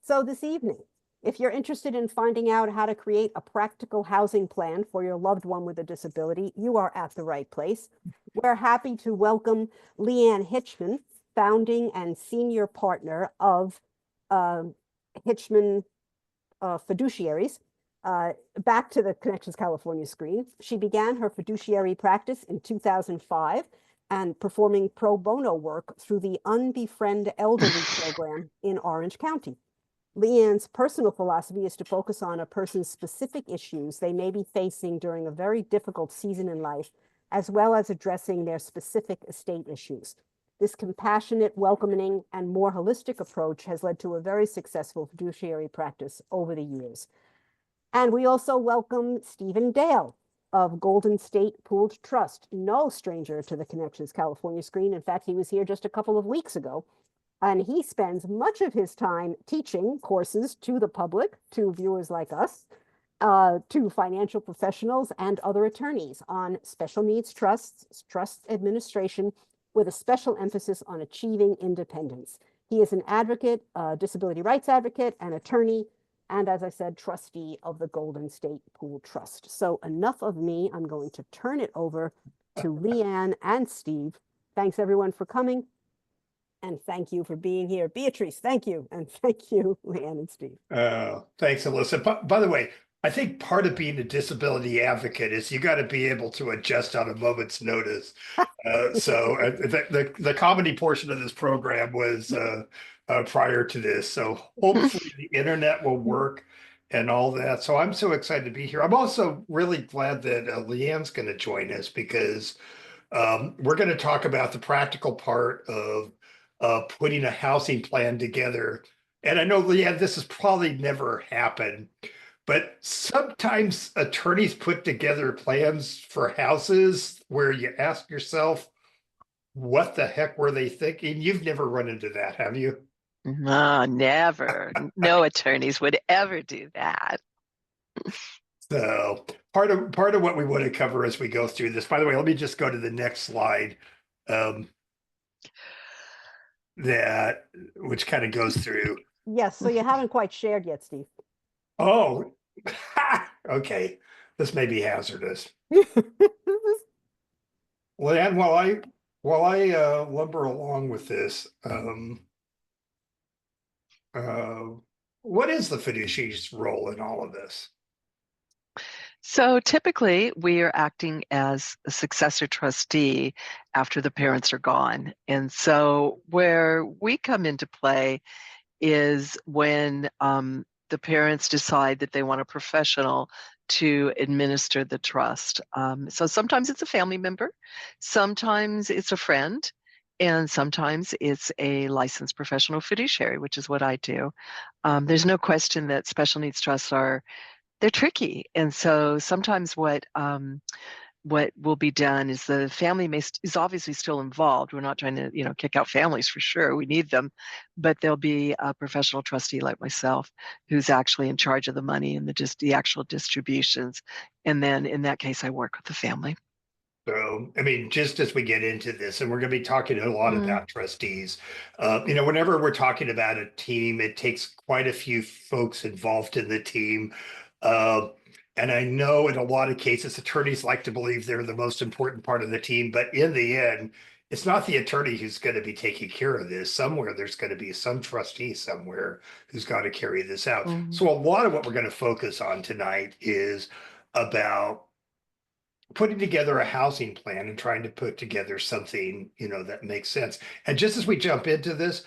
So this evening, if you're interested in finding out how to create a practical housing plan for your loved one with a disability, you are at the right place. We're happy to welcome Lee Ann Hitchman, founding and senior partner of uh, Hitchman Fiduciaries, back to the Connections California screen. She began her fiduciary practice in 2005 and performing pro bono work through the Unbefriend Elderly program in Orange County. Lee Ann's personal philosophy is to focus on a person's specific issues they may be facing during a very difficult season in life, as well as addressing their specific estate issues. This compassionate, welcoming, and more holistic approach has led to a very successful fiduciary practice over the years. And we also welcome Stephen Dale of Golden State Pooled Trust, no stranger to the Connections California screen. In fact, he was here just a couple of weeks ago. And he spends much of his time teaching courses to the public, to viewers like us, to financial professionals and other attorneys on special needs trusts, trust administration, with a special emphasis on achieving independence. He is an advocate, disability rights advocate, and attorney, and as I said, trustee of the Golden State Pool Trust. So enough of me. I'm going to turn it over to Lee Ann and Steve. Thanks everyone for coming. And thank you for being here. Beatrice, thank you. And thank you, Lee Ann and Steve. Thanks, Alyssa. By the way, I think part of being a disability advocate is you got to be able to adjust on a moment's notice. The comedy portion of this program was prior to this. So hopefully the internet will work and all that. So I'm so excited to be here. I'm also really glad that Lee Ann's going to join us because we're going to talk about the practical part of putting a housing plan together. And I know, Lee Ann, this has probably never happened, but sometimes attorneys put together plans for houses where you ask yourself, what the heck were they thinking? You've never run into that, have you? No, never. No attorneys would ever do that. So part of what we want to cover as we go through this, by the way, let me just go to the next slide. Which kind of goes through. Yes, so you haven't quite shared yet, Steve. Oh, okay. This may be hazardous. Well, and while I lumber along with this, what is the fiduciary's role in all of this? So typically we are acting as a successor trustee after the parents are gone. And so where we come into play is when the parents decide that they want a professional to administer the trust. So sometimes it's a family member, sometimes it's a friend, and sometimes it's a licensed professional fiduciary, which is what I do. There's no question that special needs trusts they're tricky. And so sometimes what will be done is the family is obviously still involved. We're not trying to, kick out families for sure. We need them, but there'll be a professional trustee like myself who's actually in charge of the money and the actual distributions. And then in that case, I work with the family. So, I mean, just as we get into this, and we're going to be talking a lot about trustees, whenever we're talking about a team, it takes quite a few folks involved in the team. And I know in a lot of cases, attorneys like to believe they're the most important part of the team, but in the end, it's not the attorney who's going to be taking care of this. Somewhere there's going to be some trustee somewhere who's got to carry this out. So a lot of what we're going to focus on tonight is about putting together a housing plan and trying to put together something, that makes sense. And just as we jump into this,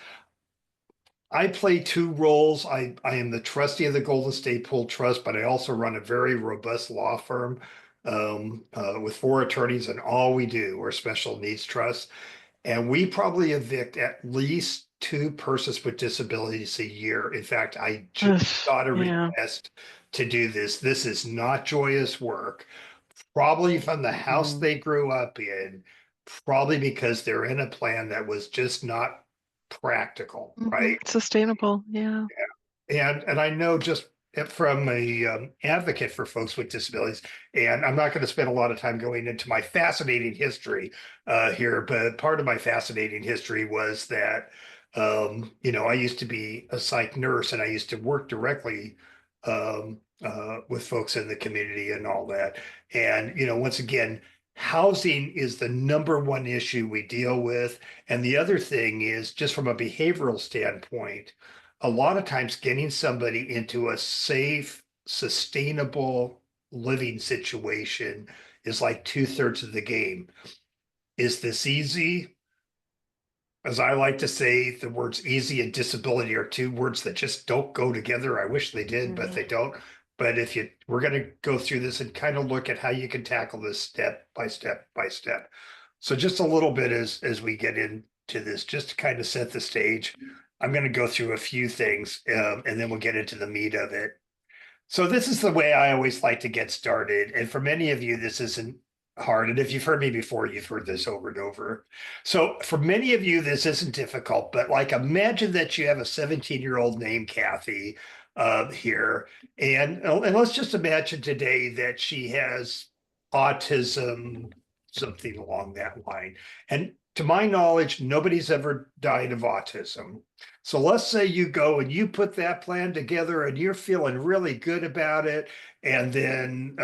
I play two roles. I am the trustee of the Golden State Pool Trust, but I also run a very robust law firm with 4 attorneys, and all we do are special needs trusts. And we probably evict at least 2 persons with disabilities a year. In fact, I just got a request to do this. This is not joyous work. Probably from the house they grew up in, probably because they're in a plan that was just not practical, right? Sustainable, yeah. And I know just from a advocate for folks with disabilities, and I'm not going to spend a lot of time going into my fascinating history here, but part of my fascinating history was that I used to be a psych nurse and I used to work directly with folks in the community and all that. And, once again, housing is the number one issue we deal with. And the other thing is, just from a behavioral standpoint, a lot of times getting somebody into a safe, sustainable living situation is like 2/3 of the game. Is this easy? As I like to say, the words easy and disability are two words that just don't go together. I wish they did, but they don't. But we're going to go through this and kind of look at how you can tackle this step by step by step. So just a little bit as we get into this, just to kind of set the stage. I'm going to go through a few things, and then we'll get into the meat of it. So this is the way I always like to get started. And for many of you, this isn't hard. And if you've heard me before, you've heard this over and over. So for many of you, this isn't difficult, but like imagine that you have a 17-year-old named Kathy here. And let's just imagine today that she has autism, something along that line. And to my knowledge, nobody's ever died of autism. So let's say you go and you put that plan together and you're feeling really good about it. And then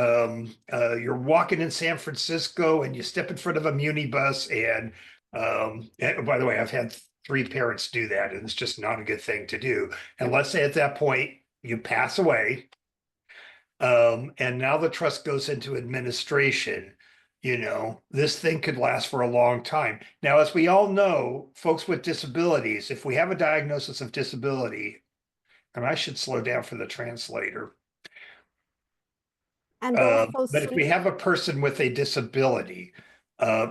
you're walking in San Francisco and you step in front of a muni bus. And by the way, I've had 3 parents do that, and it's just not a good thing to do. And let's say at that point you pass away. And now the trust goes into administration. This thing could last for a long time. Now, as we all know, folks with disabilities, if we have a diagnosis of disability, and I should slow down for the translator, And also, but if we have a person with a disability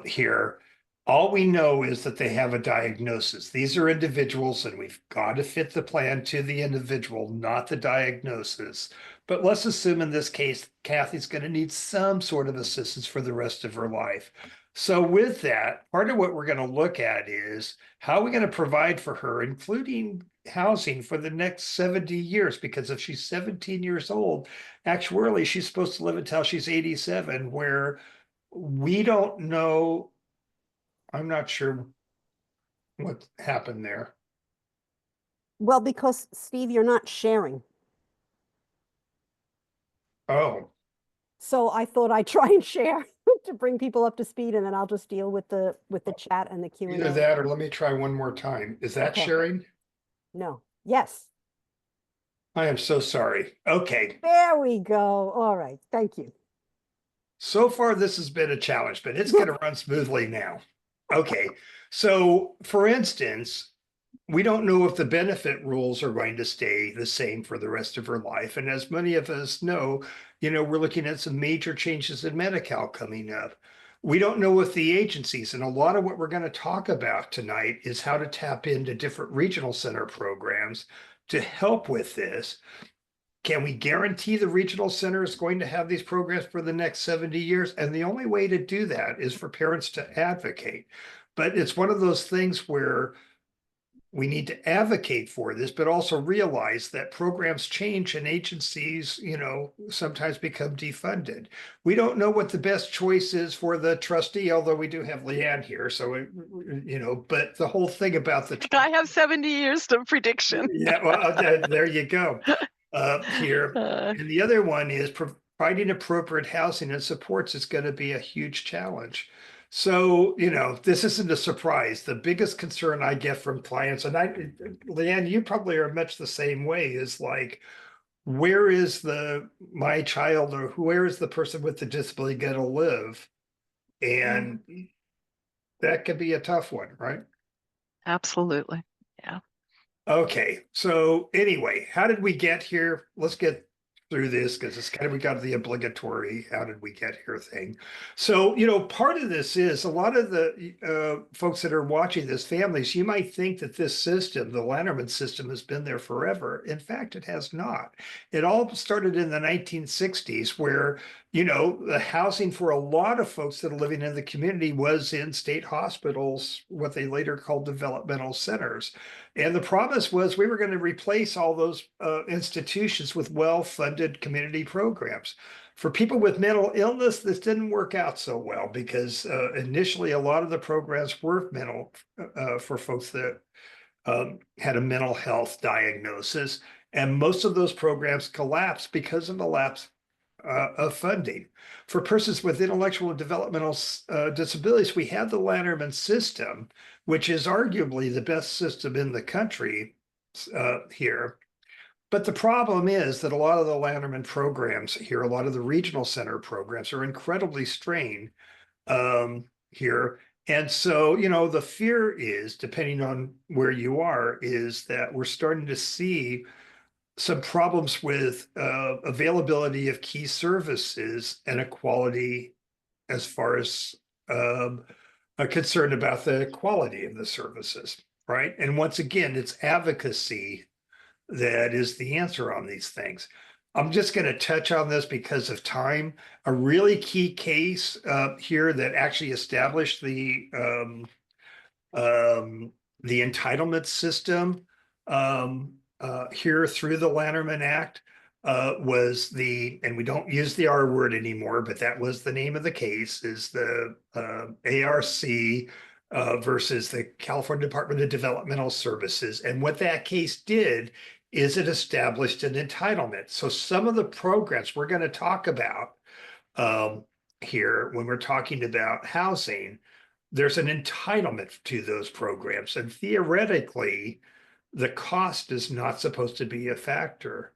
here, all we know is that they have a diagnosis. These are individuals, and we've got to fit the plan to the individual, not the diagnosis. But let's assume in this case, Kathy's going to need some sort of assistance for the rest of her life. So with that, part of what we're going to look at is how are we going to provide for her, including housing for the next 70 years? Because if she's 17 years old, actually, she's supposed to live until she's 87, where we don't know. I'm not sure what happened there. well, because Steve, you're not sharing. Oh, So I thought I'd try and share to bring people up to speed, and then I'll just deal with the chat and the Q&A. either that or let me try one more time. Is that Okay. sharing? No. Yes. I am so sorry. Okay. There we go. All right. Thank you. So far, this has been a challenge, but it's going to run smoothly now. Okay. So, for instance, we don't know if the benefit rules are going to stay the same for the rest of her life. And as many of us know, we're looking at some major changes in Medi-Cal coming up. We don't know if the agencies, and a lot of what we're going to talk about tonight is how to tap into different regional center programs to help with this. Can we guarantee the regional center is going to have these programs for the next 70 years? And the only way to do that is for parents to advocate. But it's one of those things where we need to advocate for this, but also realize that programs change and agencies, sometimes become defunded. We don't know what the best choice is for the trustee, although we do have Lee Ann here. So, but the whole thing about the. I have 70 years of prediction. Yeah, well, there you go. Here. And the other one is providing appropriate housing and supports is going to be a huge challenge. So, this isn't a surprise. The biggest concern I get from clients, and Leanne, you probably are much the same way, is like, where is my child or where is the person with the disability going to live? And that could be a tough one, right? Absolutely. Yeah. Okay. So anyway, how did we get here? Let's get through this because it's we got the obligatory how did we get here thing. So, part of this is a lot of the folks that are watching this, families, you might think that this system, the Lanterman system, has been there forever. In fact, it has not. It all started in the 1960s where, the housing for a lot of folks that are living in the community was in state hospitals, what they later called developmental centers. And the promise was we were going to replace all those institutions with well-funded community programs. For people with mental illness, this didn't work out so well because initially a lot of the programs were mental for folks that had a mental health diagnosis, and most of those programs collapsed because of the lapse of funding. For persons with intellectual and developmental disabilities, we have the Lanterman system, which is arguably the best system in the country here. But the problem is that a lot of the Lanterman programs here, a lot of the regional center programs are incredibly strained here. And so, the fear is, depending on where you are, is that we're starting to see some problems with availability of key services and equality as far as a concern about the quality of the services, right? And once again, it's advocacy that is the answer on these things. I'm just going to touch on this because of time. A really key case here that actually established the entitlement system here through the Lanterman Act was and we don't use the R word anymore, but that was the name of the case, is the ARC versus the California Department of Developmental Services. And what that case did is it established an entitlement. So some of the programs we're going to talk about here when we're talking about housing, there's an entitlement to those programs. And theoretically, the cost is not supposed to be a factor.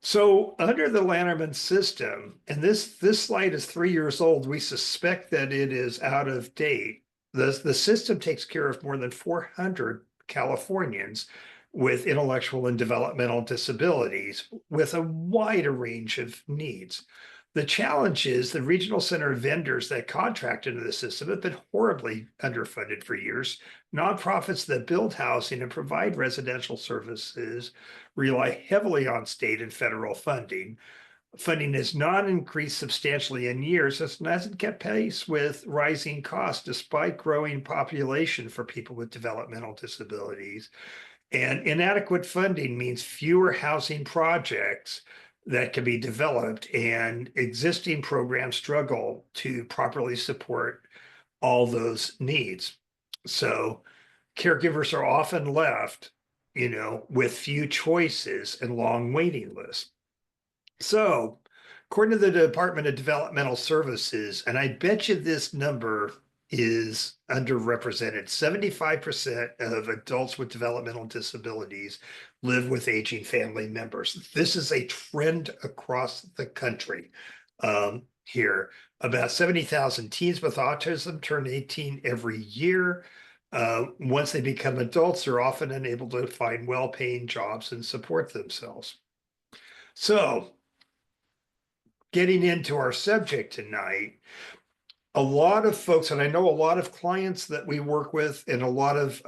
So under the Lanterman system, and this slide is 3 years old, we suspect that it is out of date. The system takes care of more than 400 Californians with intellectual and developmental disabilities with a wider range of needs. The challenge is the regional center vendors that contract into the system have been horribly underfunded for years. Nonprofits that build housing and provide residential services rely heavily on state and federal funding. Funding has not increased substantially in years and hasn't kept pace with rising costs despite growing population for people with developmental disabilities. And inadequate funding means fewer housing projects that can be developed, and existing programs struggle to properly support all those needs. So caregivers are often left, with few choices and long waiting lists. So according to the Department of Developmental Services, and I bet you this number is underrepresented, 75% of adults with developmental disabilities live with aging family members. This is a trend across the country here. About 70,000 teens with autism turn 18 every year. Once they become adults, they're often unable to find well-paying jobs and support themselves. So getting into our subject tonight, a lot of folks, and I know a lot of clients that we work with and a lot of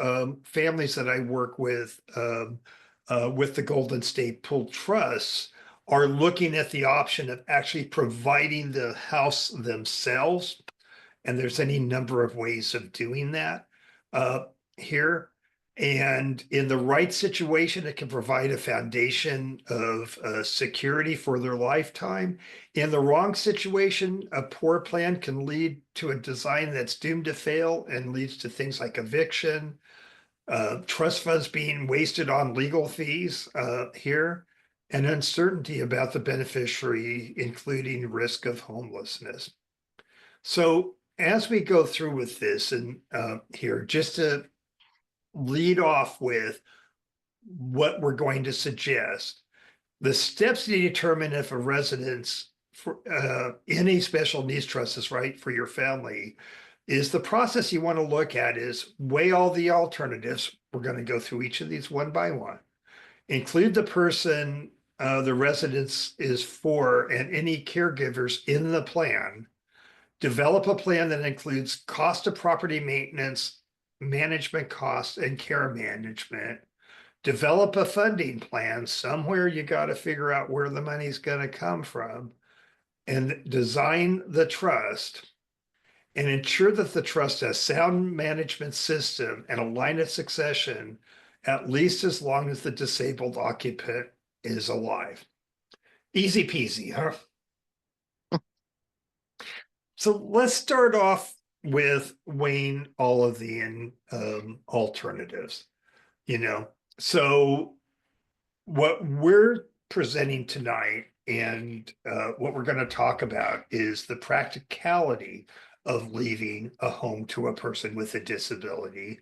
families that I work with the Golden State Pool Trusts are looking at the option of actually providing the house themselves. And there's any number of ways of doing that here. And in the right situation, it can provide a foundation of security for their lifetime. In the wrong situation, a poor plan can lead to a design that's doomed to fail and leads to things like eviction, trust funds being wasted on legal fees here, and uncertainty about the beneficiary, including risk of homelessness. So as we go through with this and here, just to lead off with what we're going to suggest, the steps to determine if a residence for in a special needs trust is right for your family is the process you want to look at is weigh all the alternatives. We're going to go through each of these one by one. Include the person the residence is for and any caregivers in the plan. Develop a plan that includes cost of property maintenance, management costs, and care management. Develop a funding plan. Somewhere you got to figure out where the money's going to come from, and design the trust and ensure that the trust has sound management system and a line of succession at least as long as the disabled occupant is alive. Easy peasy, huh? So let's start off with weighing all of the alternatives. you know. So what we're presenting tonight and what we're going to talk about is the practicality of leaving a home to a person with a disability.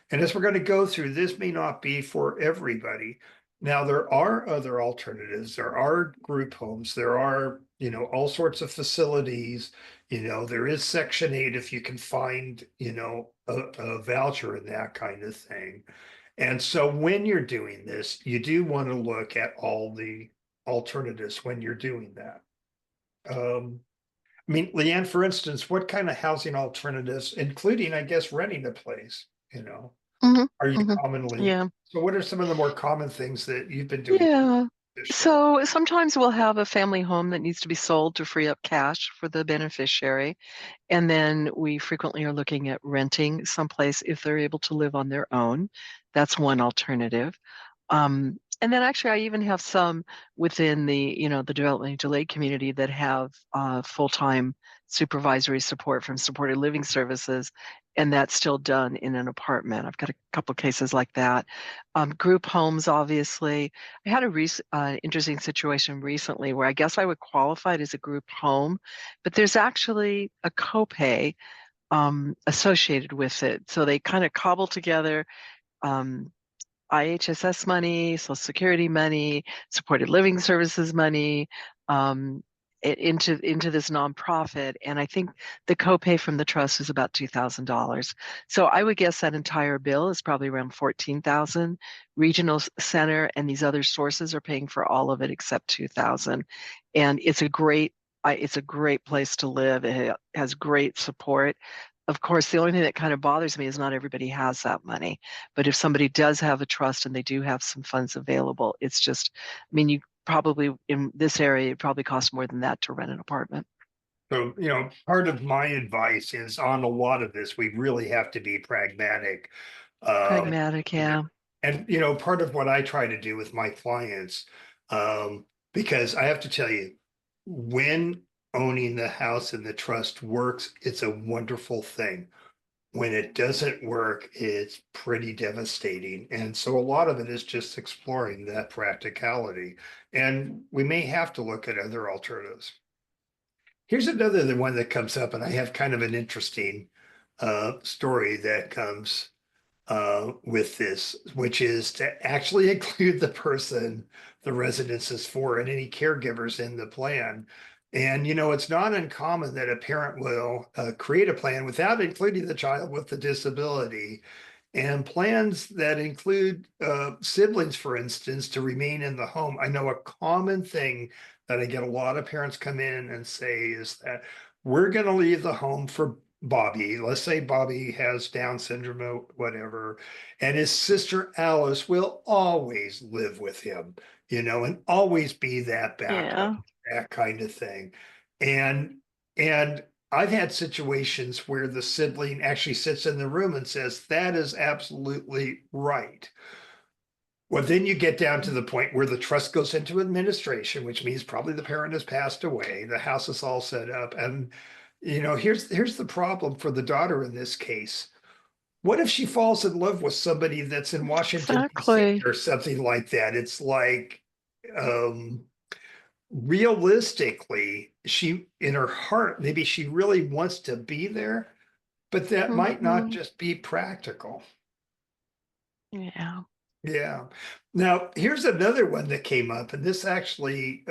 And as we're going to go through, this may not be for everybody. Now, there are other alternatives. There are group homes. There are, all sorts of facilities. There is Section 8 if you can find, a voucher and that kind of thing. And so when you're doing this, you do want to look at all the alternatives when you're doing that. I mean, Lee Ann, for instance, what kind of housing alternatives, including, I guess, renting a place, Mhm, are you mhm. commonly? Yeah. So what are some of the more common things that you've been doing Yeah. this year? So sometimes we'll have a family home that needs to be sold to free up cash for the beneficiary. And then we frequently are looking at renting someplace if they're able to live on their own. That's one alternative. And then actually, I even have some within the development delayed community that have full-time supervisory support from supported living services, and that's still done in an apartment. I've got a couple cases like that. Group homes, obviously. I had a interesting situation recently where I guess I would qualify it as a group home, but there's actually a copay associated with it. So they kind of cobble together um, IHSS money, Social Security money, supported living services money, um, into this nonprofit, and I think the copay from the trust is about $2,000. So I would guess that entire bill is probably around 14,000. Regional center and these other sources are paying for all of it except 2,000, and it's a great place to live. It has great support. Of course, the only thing that kind of bothers me is not everybody has that money. But if somebody does have a trust and they do have some funds available, it's just, I mean, you probably in this area, it probably costs more than that to rent an apartment. So, part of my advice is on a lot of this, we really have to be pragmatic. Um, Pragmatic, you know, yeah. and part of what I try to do with my clients, because I have to tell you, when owning the house and the trust works, it's a wonderful thing. When it doesn't work, it's pretty devastating. And so a lot of it is just exploring that practicality. And we may have to look at other alternatives. Here's another one that comes up, and I have kind of an interesting story that comes with this, which is to actually include the person the residence is for and any caregivers in the plan. And it's not uncommon that a parent will create a plan without including the child with the disability, and plans that include siblings, for instance, to remain in the home. I know a common thing that I get a lot of parents come in and say is that we're going to leave the home for Bobby. Let's say Bobby has Down syndrome or whatever, and his sister Alice will always live with him, and always be that backup, Yeah. that kind of thing. And I've had situations where the sibling actually sits in the room and says, that is absolutely right. Well, then you get down to the point where the trust goes into administration, which means probably the parent has passed away. The house is all set up. And, here's the problem for the daughter in this case. What if she falls in love with somebody that's in Washington, D.C. Exactly. or something like that? It's like, um, realistically, she in her heart, maybe she really wants to be there, but that might not Hmm. just be practical. Yeah. Yeah. Now, here's another one that came up, and this actually,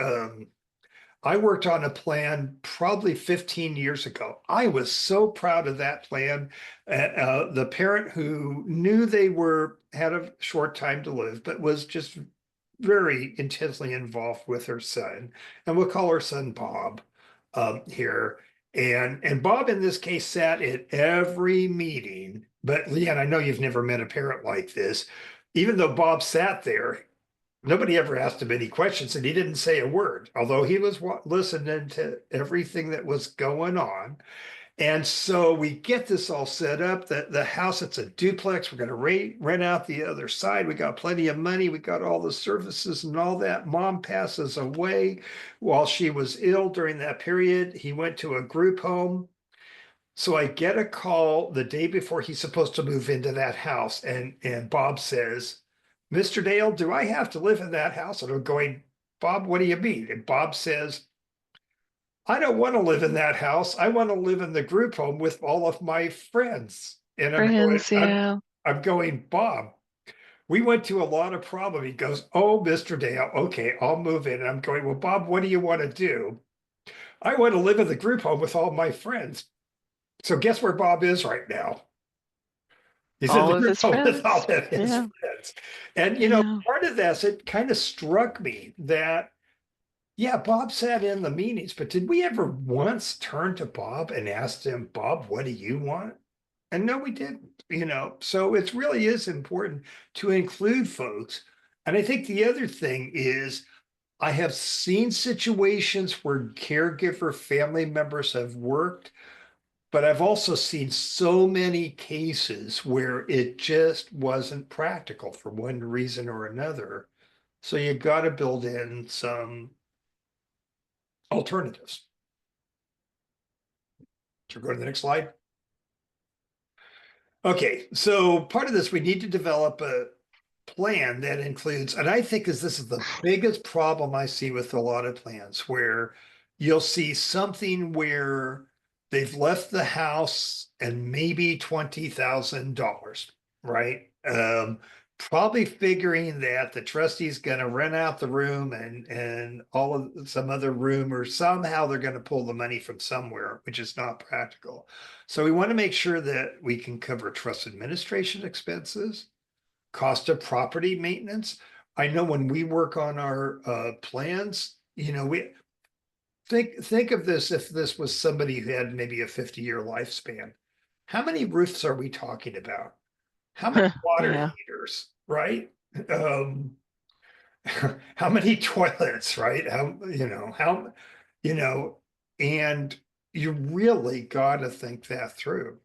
I worked on a plan probably 15 years ago. I was so proud of that plan. The parent who knew they had a short time to live, but was just very intensely involved with her son, and we'll call her son Bob here. And Bob in this case sat at every meeting. But Leanne, I know you've never met a parent like this. Even though Bob sat there, nobody ever asked him any questions, and he didn't say a word, although he was listening to everything that was going on. And so we get this all set up. The house, it's a duplex. We're going to rent out the other side. We got plenty of money. We got all the services and all that. Mom passes away while she was ill during that period. He went to a group home. So I get a call the day before he's supposed to move into that house. And Bob says, Mr. Dale, do I have to live in that house? And I'm going, Bob, what do you mean? And Bob says, I don't want to live in that house. I want to live in the group home with all of my friends. And Friends, yeah. I'm going, Bob, we went to a lot of problem. He goes, oh, Mr. Dale, okay, I'll move in. And I'm going, well, Bob, what do you want to do? I want to live in the group home with all my friends. So guess where Bob is right now? He's in All the of group his home with all friends. of his Yeah. friends. And, Yeah. part of this, it kind of struck me that, yeah, Bob sat in the meetings, but did we ever once turn to Bob and ask him, Bob, what do you want? And no, we didn't. So it really is important to include folks. And I think the other thing is, I have seen situations where caregiver family members have worked, but I've also seen so many cases where it just wasn't practical for one reason or another. So you got to build in some alternatives. So go to the next slide. Okay, so part of this, we need to develop a plan that includes, and I think this is the biggest problem I see with a lot of plans, where you'll see something where they've left the house and maybe $20,000, right? Probably figuring that the trustee's gonna rent out the room and all of some other room, or somehow they're gonna pull the money from somewhere, which is not practical. So we want to make sure that we can cover trust administration expenses, cost of property maintenance. I know when we work on our plans, we think of this, if this was somebody who had maybe a 50-year lifespan. How many roofs are we talking about? How many water Yeah. heaters, right? Um, how many toilets, right? You know, and you really got to think that through.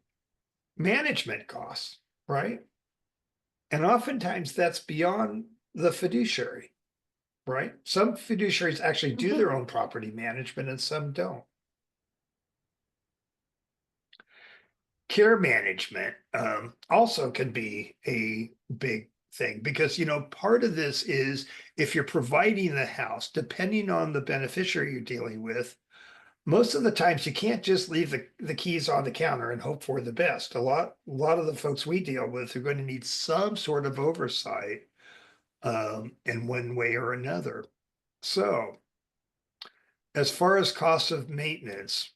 Management costs, right? And oftentimes that's beyond the fiduciary, right? Some fiduciaries actually do Mhm. their own property management and some don't. Care management also can be a big thing, because part of this is, if you're providing the house, depending on the beneficiary you're dealing with, most of the times you can't just leave the keys on the counter and hope for the best. A lot of the folks we deal with are going to need some sort of oversight in one way or another. So as far as cost of maintenance,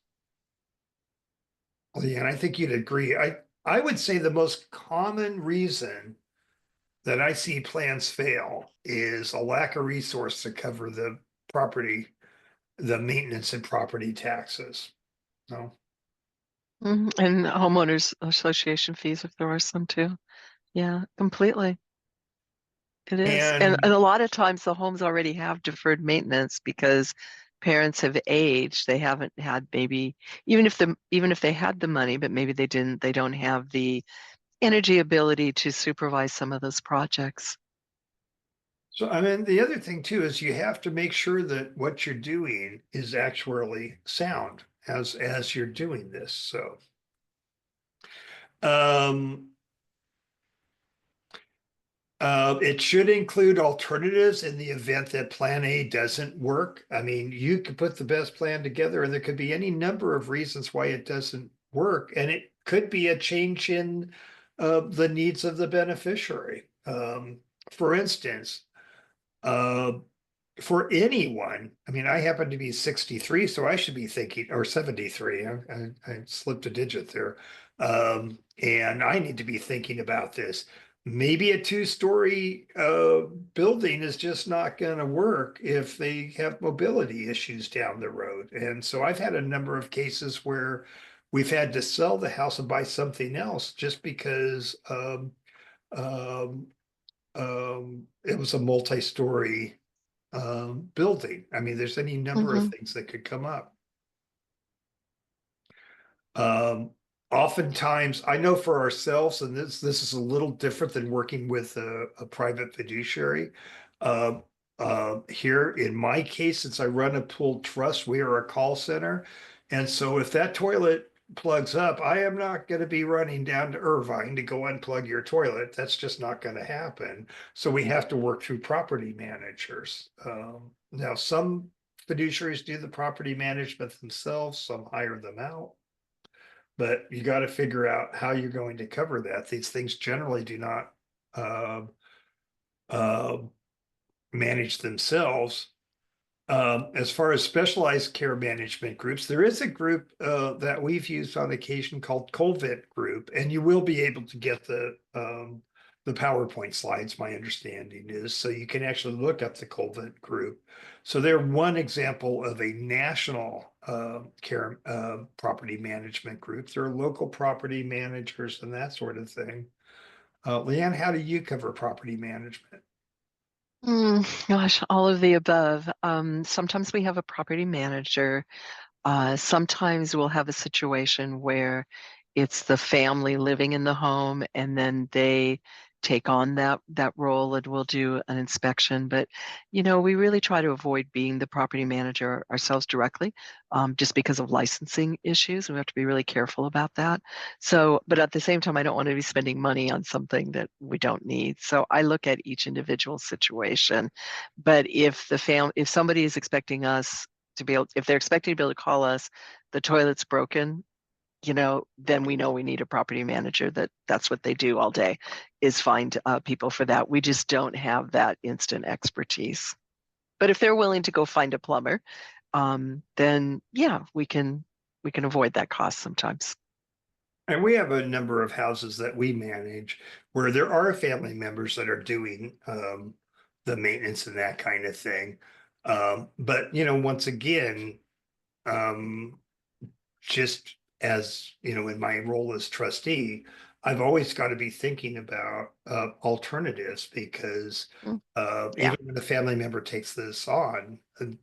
and I think you'd agree, I would say the most common reason that I see plans fail is a lack of resource to cover the maintenance and property taxes. No. And homeowners association fees, if there are some too. Yeah, completely. It is. And And a lot of times the homes already have deferred maintenance because parents have aged. They haven't had, maybe, even if they had the money, but maybe they don't have the energy ability to supervise some of those projects. so, I mean, the other thing too is, you have to make sure that what you're doing is actually sound as you're doing this. So, um, it should include alternatives in the event that plan A doesn't work. I mean, you could put the best plan together and there could be any number of reasons why it doesn't work. And it could be a change in the needs of the beneficiary. For instance, uh, for anyone, I mean, I happen to be 63, so I should be thinking, or 73. I slipped a digit there. And I need to be thinking about this. Maybe a two-story building is just not going to work if they have mobility issues down the road. And so I've had a number of cases where we've had to sell the house and buy something else just because um, it was a multi-story building. I mean, there's any number of Hmm. things that could come up. Um, Oftentimes, I know for ourselves, and this is a little different than working with a private fiduciary. Uh, Here in my case, since I run a pooled trust, we are a call center, and so if that toilet plugs up, I am not going to be running down to Irvine to go unplug your toilet. That's just not going to happen. So we have to work through property managers. Now, some fiduciaries do the property management themselves, some hire them out. But you got to figure out how you're going to cover that. These things generally do not uh, uh, manage themselves. As far as specialized care management groups, there is a group that we've used on occasion called Colvett Group, and you will be able to get the PowerPoint slides. My understanding is so you can actually look up the Colvett Group. So they're one example of a national care property management group. There are local property managers and that sort of thing. Lee Ann, how do you cover property management? Gosh, all of the above. Sometimes we have a property manager. Sometimes we'll have a situation where it's the family living in the home and then they take on that role and we'll do an inspection. But we really try to avoid being the property manager ourselves directly, just because of licensing issues. We have to be really careful about that. So, but at the same time, I don't want to be spending money on something that we don't need. So I look at each individual situation. But if somebody is expecting us to be able, if they're expecting to be able to call us, the toilet's broken, then we know we need a property manager. That's what they do all day, is find people for that. We just don't have that instant expertise. But if they're willing to go find a plumber, then yeah, we can avoid that cost sometimes. And we have a number of houses that we manage where there are family members that are doing the maintenance and that kind of thing. But once again, um, just as in my role as trustee, I've always got to be thinking about alternatives because Mm, yeah. even when a family member takes this on,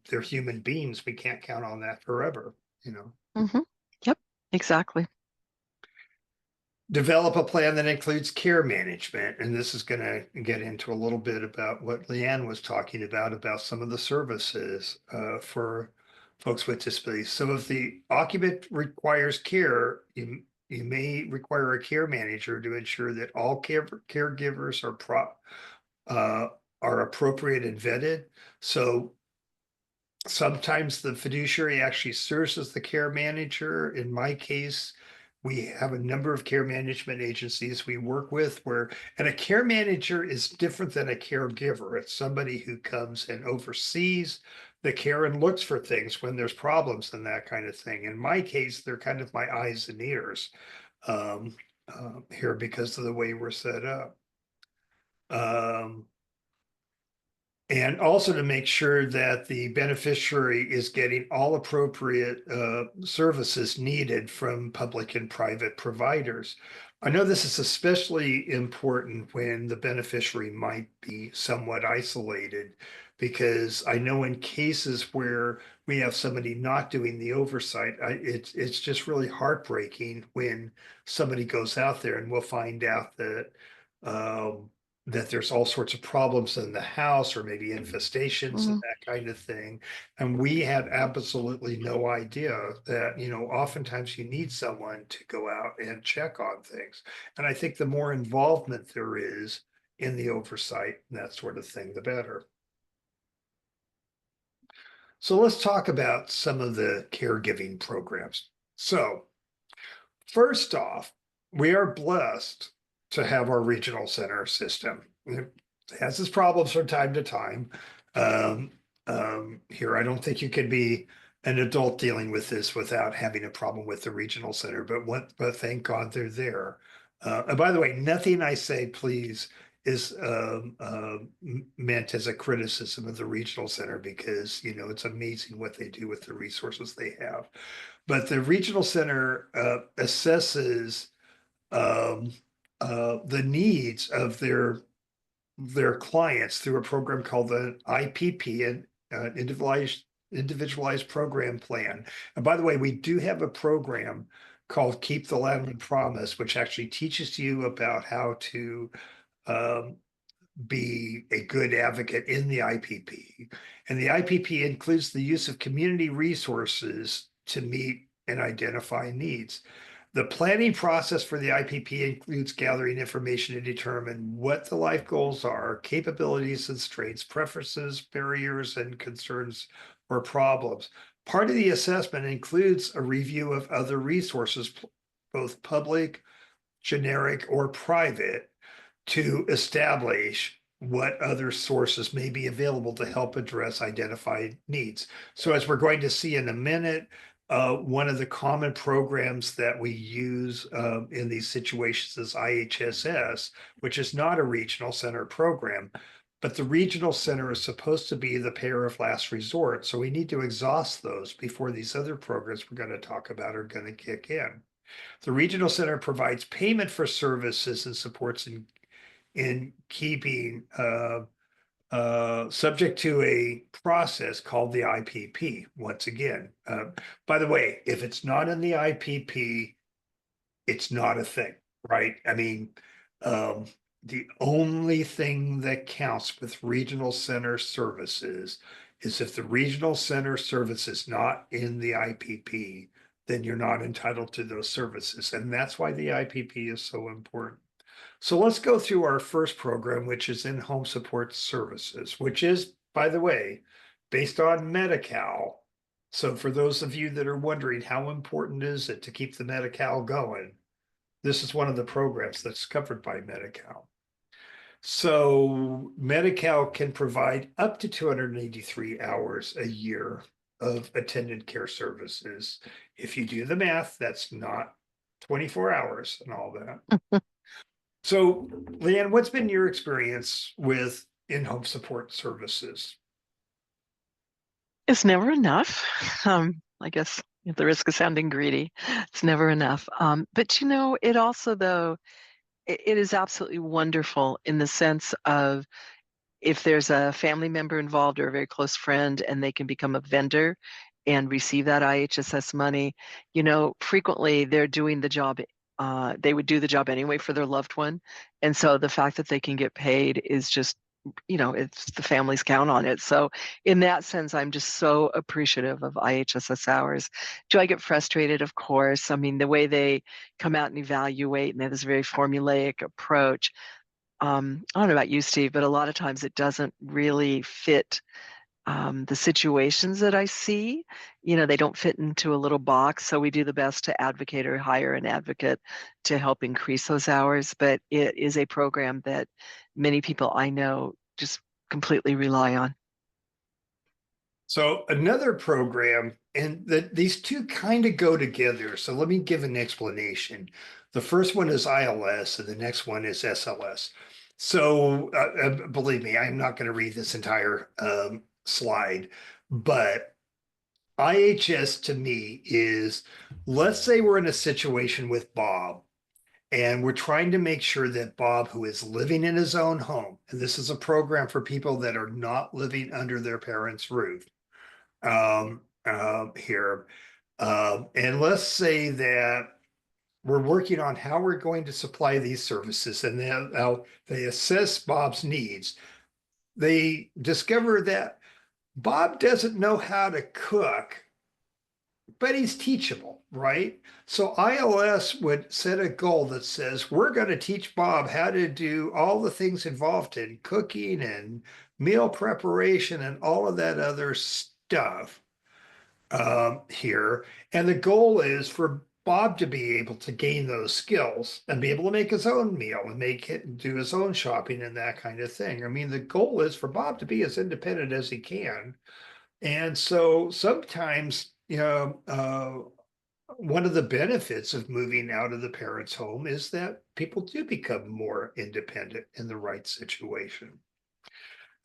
they're human beings. We can't count on that forever. hmm Yep. Exactly. Develop a plan that includes care management. And this is going to get into a little bit about what Leanne was talking about some of the services for folks with disabilities. So if the occupant requires care, you may require a care manager to ensure that all caregivers uh, are appropriate and vetted. So sometimes the fiduciary actually serves as the care manager. In my case, we have a number of care management agencies we work with and a care manager is different than a caregiver. It's somebody who comes and oversees the care and looks for things when there's problems and that kind of thing. In my case, they're kind of my eyes and ears um, here because of the way we're set up. And also to make sure that the beneficiary is getting all appropriate services needed from public and private providers. I know this is especially important when the beneficiary might be somewhat isolated, because I know in cases where we have somebody not doing the oversight, it's just really heartbreaking when somebody goes out there and we'll find out um, that there's all sorts of problems in the house or maybe infestations and Mhm. that kind of thing. And we had absolutely no idea that, oftentimes you need someone to go out and check on things. And I think the more involvement there is in the oversight and that sort of thing, the better. So let's talk about some of the caregiving programs. So first off, we are blessed to have our regional center system. It has its problems from time to time. Um, Here, I don't think you can be an adult dealing with this without having a problem with the regional center, but thank God they're there. And by the way, nothing I say, please, is meant as a criticism of the regional center, because it's amazing what they do with the resources they have. But the regional center assesses um, the needs of their clients through a program called the IPP, and individualized program plan. And by the way, we do have a program called Keep the Landlord Promise, which actually teaches you about how to um, be a good advocate in the IPP. And the IPP includes the use of community resources to meet and identify needs. The planning process for the IPP includes gathering information to determine what the life goals are, capabilities and strengths, preferences, barriers, and concerns or problems. Part of the assessment includes a review of other resources, both public, generic, or private, to establish what other sources may be available to help address identified needs. So as we're going to see in a minute, one of the common programs that we use in these situations is IHSS, which is not a regional center program, but the regional center is supposed to be the payer of last resort. So we need to exhaust those before these other programs we're going to talk about are going to kick in. The regional center provides payment for services and supports in keeping subject to a process called the IPP. Once again, by the way, if it's not in the IPP, it's not a thing, right? I mean, the only thing that counts with regional center services is if the regional center service is not in the IPP, then you're not entitled to those services. And that's why the IPP is so important. So let's go through our first program, which is in-home support services, which is, by the way, based on Medi-Cal. So for those of you that are wondering how important is it to keep the Medi-Cal going, this is one of the programs that's covered by Medi-Cal. So Medi-Cal can provide up to 283 hours a year of attendant care services. If you do the math, that's not 24 hours and all that. So, Lee Ann, what's been your experience with in-home support services? It's never enough. I guess at the risk of sounding greedy, it's never enough. But it also, though, it is absolutely wonderful in the sense of if there's a family member involved or a very close friend and they can become a vendor and receive that IHSS money, frequently they're doing the job. They would do the job anyway for their loved one. And so the fact that they can get paid is just, it's the families count on it. So in that sense, I'm just so appreciative of IHSS hours. Do I get frustrated? Of course. I mean, the way they come out and evaluate and they have this very formulaic approach. I don't know about you, Steve, but a lot of times it doesn't really fit the situations that I see. They don't fit into a little box. So we do the best to advocate or hire an advocate to help increase those hours. But it is a program that many people I know just completely rely on. So another program, and these two kind of go together. So let me give an explanation. The first one is ILS, and the next one is SLS. So believe me, I'm not going to read this entire slide, but IHS to me is, let's say we're in a situation with Bob, and we're trying to make sure that Bob, who is living in his own home, and this is a program for people that are not living under their parents' roof here. And let's say that we're working on how we're going to supply these services, and then they assess Bob's needs. They discover that Bob doesn't know how to cook, but he's teachable, right? So ILS would set a goal that says, we're going to teach Bob how to do all the things involved in cooking and meal preparation and all of that other stuff here. And the goal is for Bob to be able to gain those skills and be able to make his own meal and do his own shopping and that kind of thing. I mean, the goal is for Bob to be as independent as he can. And so sometimes, one of the benefits of moving out of the parents' home is that people do become more independent in the right situation.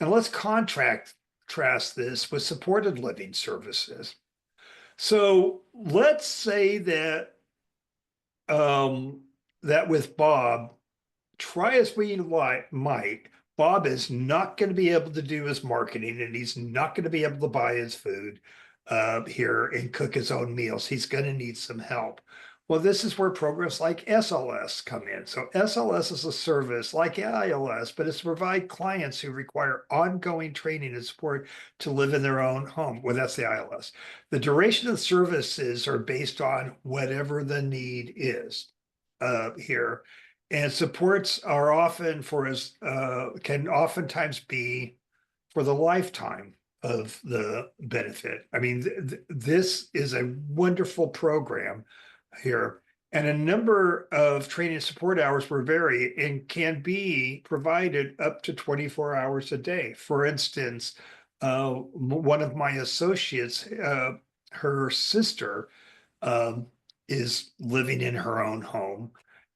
And let's contrast this with supported living services. So let's say that that with Bob, try as we might, Bob is not going to be able to do his marketing, and he's not going to be able to buy his food here and cook his own meals. He's going to need some help. Well, this is where programs like SLS come in. So SLS is a service like ILS, but it's to provide clients who require ongoing training and support to live in their own home. Well, that's the ILS. The duration of the services are based on whatever the need is here. And supports are often can oftentimes be for the lifetime of the benefit. I mean, this is a wonderful program here. And a number of training and support hours will vary and can be provided up to 24 hours a day. For instance, one of my associates, her sister um, is living in her own home,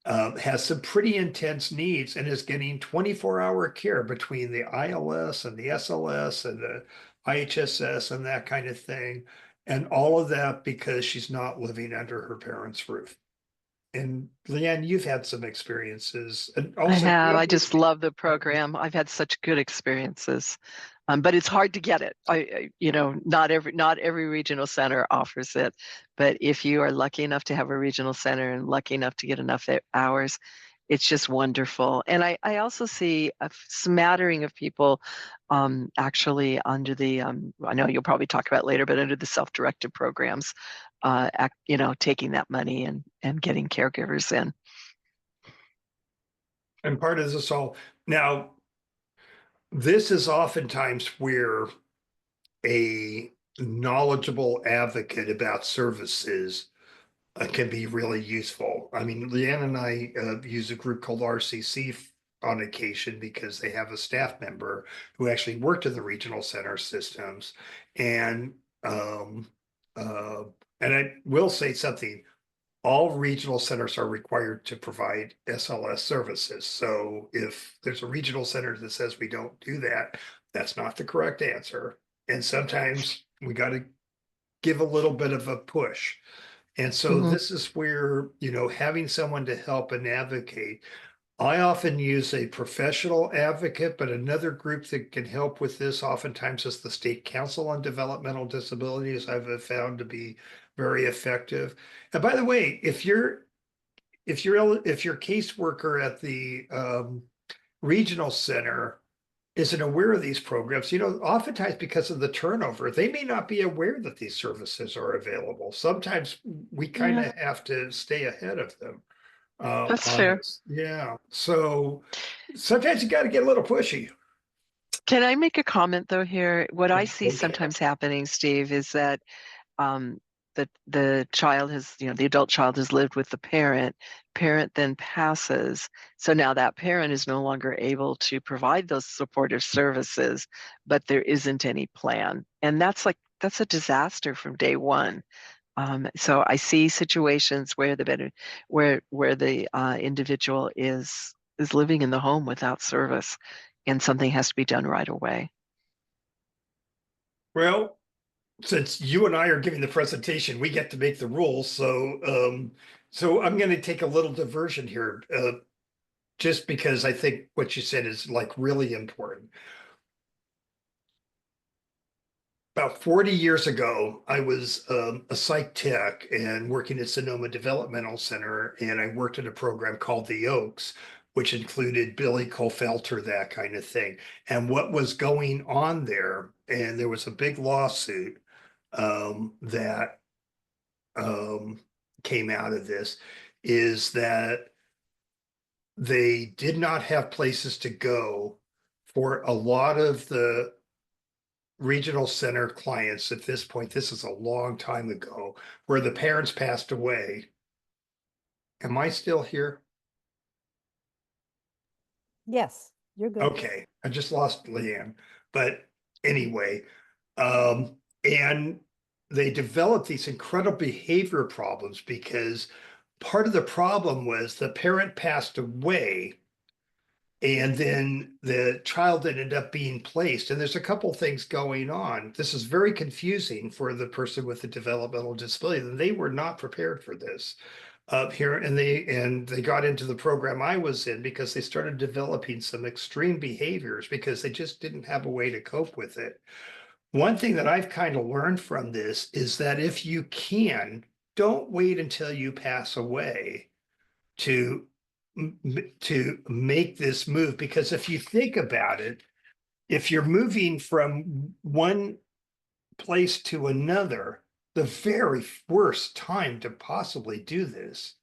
has some pretty intense needs and is getting 24-hour care between the ILS and the SLS and the IHSS and that kind of thing. And all of that because she's not living under her parents' roof. And Leanne, you've had some experiences and I also have. I just love the program. I've had such good experiences, but it's hard to get it. Not every regional center offers it, but if you are lucky enough to have a regional center and lucky enough to get enough hours, it's just wonderful. And I also see a smattering of people actually under the I know you'll probably talk about later, but under the self-directed programs, taking that money and getting caregivers in. and part of this all now, this is oftentimes where a knowledgeable advocate about services can be really useful. I mean, Leanne and I use a group called RCC on occasion because they have a staff member who actually worked in the regional center systems. And um, uh, and I will say something. All regional centers are required to provide SLS services. So if there's a regional center that says we don't do that, that's not the correct answer. And sometimes we got to give a little bit of a push. And so Mhm. this is where, having someone to help and advocate. I often use a professional advocate, but another group that can help with this oftentimes is the State Council on Developmental Disabilities. I've found to be very effective. And by the way, if your caseworker at the regional center isn't aware of these programs, oftentimes because of the turnover, they may not be aware that these services are available. Sometimes we kind Yeah, of have to stay ahead of them that's on fair. this. Yeah. So sometimes you got to get a little pushy. Can I make a comment though here? What I see Okay. sometimes happening, Steve, is that um, the child has, the adult child has lived with the parent then passes. So now that parent is no longer able to provide those supportive services, but there isn't any plan. And that's a disaster from day one. So I see situations where the individual is living in the home without service, and something has to be done right away. Well, since you and I are giving the presentation, we get to make the rules. So I'm going to take a little diversion here, just because I think what you said is like really important. About 40 years ago, I was a psych tech and working at Sonoma Developmental Center, and I worked in a program called the Oaks, which included Billy Kofelter, that kind of thing. And what was going on there, and there was a big lawsuit that um, came out of this, is that they did not have places to go for a lot of the regional center clients at this point. This is a long time ago, where the parents passed away. Am I still here? Yes, you're good. Okay, I just lost Leanne. But anyway, and they developed these incredible behavior problems because part of the problem was the parent passed away and then the child ended up being placed. And there's a couple things going on. This is very confusing for the person with the developmental disability. And they were not prepared for this here. And they got into the program I was in because they started developing some extreme behaviors because they just didn't have a way to cope with it. One thing that I've kind of learned from this is that if you can, don't wait until you pass away to to make this move, because if you think about it, if you're moving from one place to another, the very worst time to possibly do this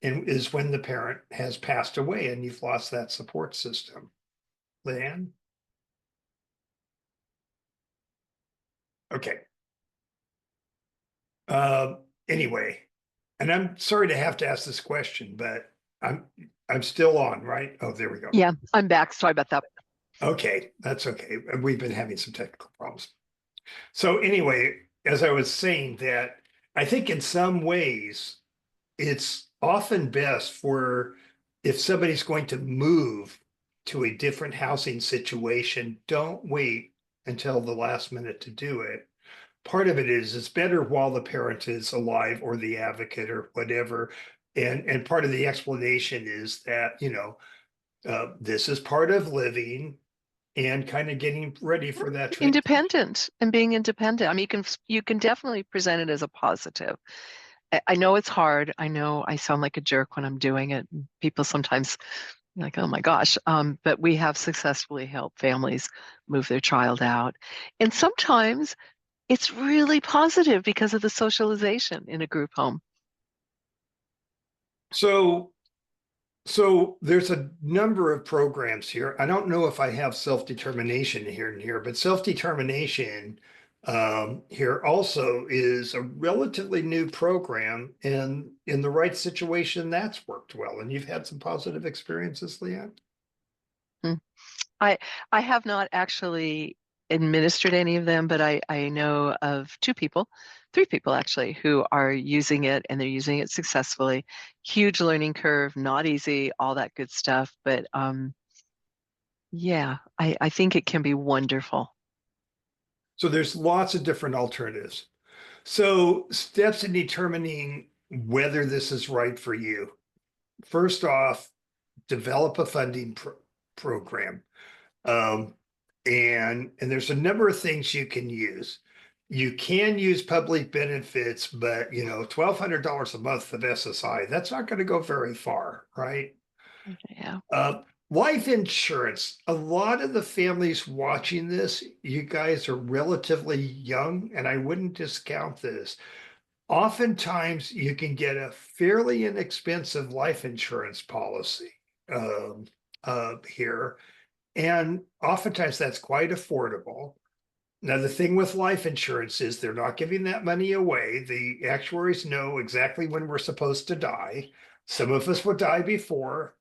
and is when the parent has passed away and you've lost that support system. Leanne? Okay. Anyway, and I'm sorry to have to ask this question, but I'm I'm still on, right? Oh, there we go. Yeah, I'm back. Sorry about that. Okay, that's okay. We've been having some technical problems. So anyway, as I was saying that I think in some ways it's often best for if somebody's going to move to a different housing situation, don't wait until the last minute to do it. Part of it is it's better while the parent is alive or the advocate or whatever. And part of the explanation is that, this is part of living and kind of getting ready for that transition. Independent and being independent. I mean, you can definitely present it as a positive. I know it's hard. I know I sound like a jerk when I'm doing it. People sometimes like, oh my gosh. But we have successfully helped families move their child out. And sometimes it's really positive because of the socialization in a group home. So there's a number of programs here. I don't know if I have self-determination here, but self-determination here also is a relatively new program, and in the right situation, that's worked well. And you've had some positive experiences, Leanne? Mm. I have not actually administered any of them, but I know of three people actually, who are using it and they're using it successfully. Huge learning curve, not easy, all that good stuff. But yeah, I think it can be wonderful. So there's lots of different alternatives. So steps in determining whether this is right for you. First off, develop a funding program. Um, and there's a number of things you can use. You can use public benefits, but $1,200 a month of SSI, that's not going to go very far, right? Yeah. Life insurance. A lot of the families watching this, you guys are relatively young, and I wouldn't discount this. Oftentimes, you can get a fairly inexpensive life insurance policy um, here, and oftentimes that's quite affordable. Now, the thing with life insurance is they're not giving that money away. The actuaries know exactly when we're supposed to die. Some of us will die before,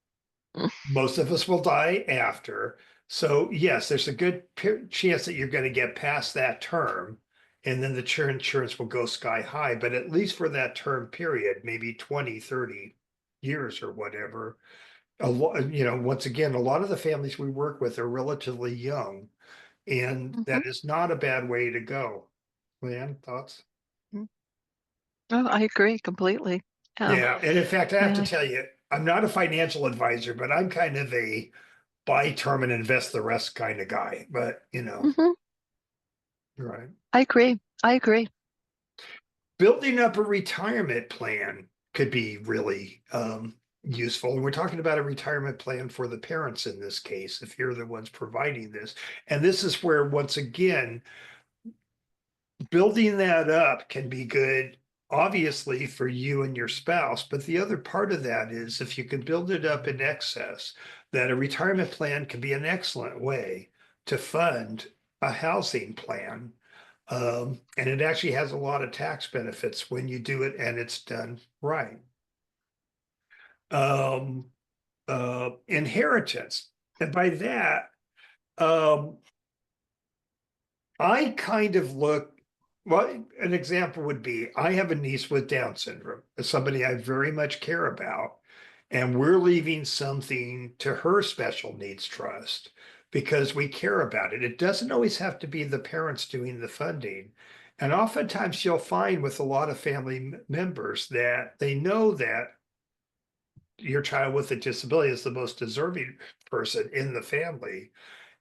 most of us will die after. So, yes, there's a good chance that you're going to get past that term, and then the insurance will go sky high. But at least for that term period, maybe 20, 30 years or whatever, once again, a lot of the families we work with are relatively young, and Mhm. that is not a bad way to go. Leanne, thoughts? Oh, I agree completely. Yeah. Yeah, and in fact, I have to Yeah. tell you, I'm not a financial advisor, but I'm kind of a buy term and invest the rest kind of guy. But Mhm. right. I agree. I agree. Building up a retirement plan could be really useful. And we're talking about a retirement plan for the parents in this case, if you're the ones providing this. And this is where, once again, building that up can be good, obviously, for you and your spouse. But the other part of that is if you can build it up in excess, that a retirement plan can be an excellent way to fund a housing plan. And it actually has a lot of tax benefits when you do it and it's done right. Um, Inheritance. And by that, um, I kind of look, well, an example would be I have a niece with Down syndrome, somebody I very much care about, and we're leaving something to her special needs trust because we care about it. It doesn't always have to be the parents doing the funding. And oftentimes you'll find with a lot of family members that they know that your child with a disability is the most deserving person in the family.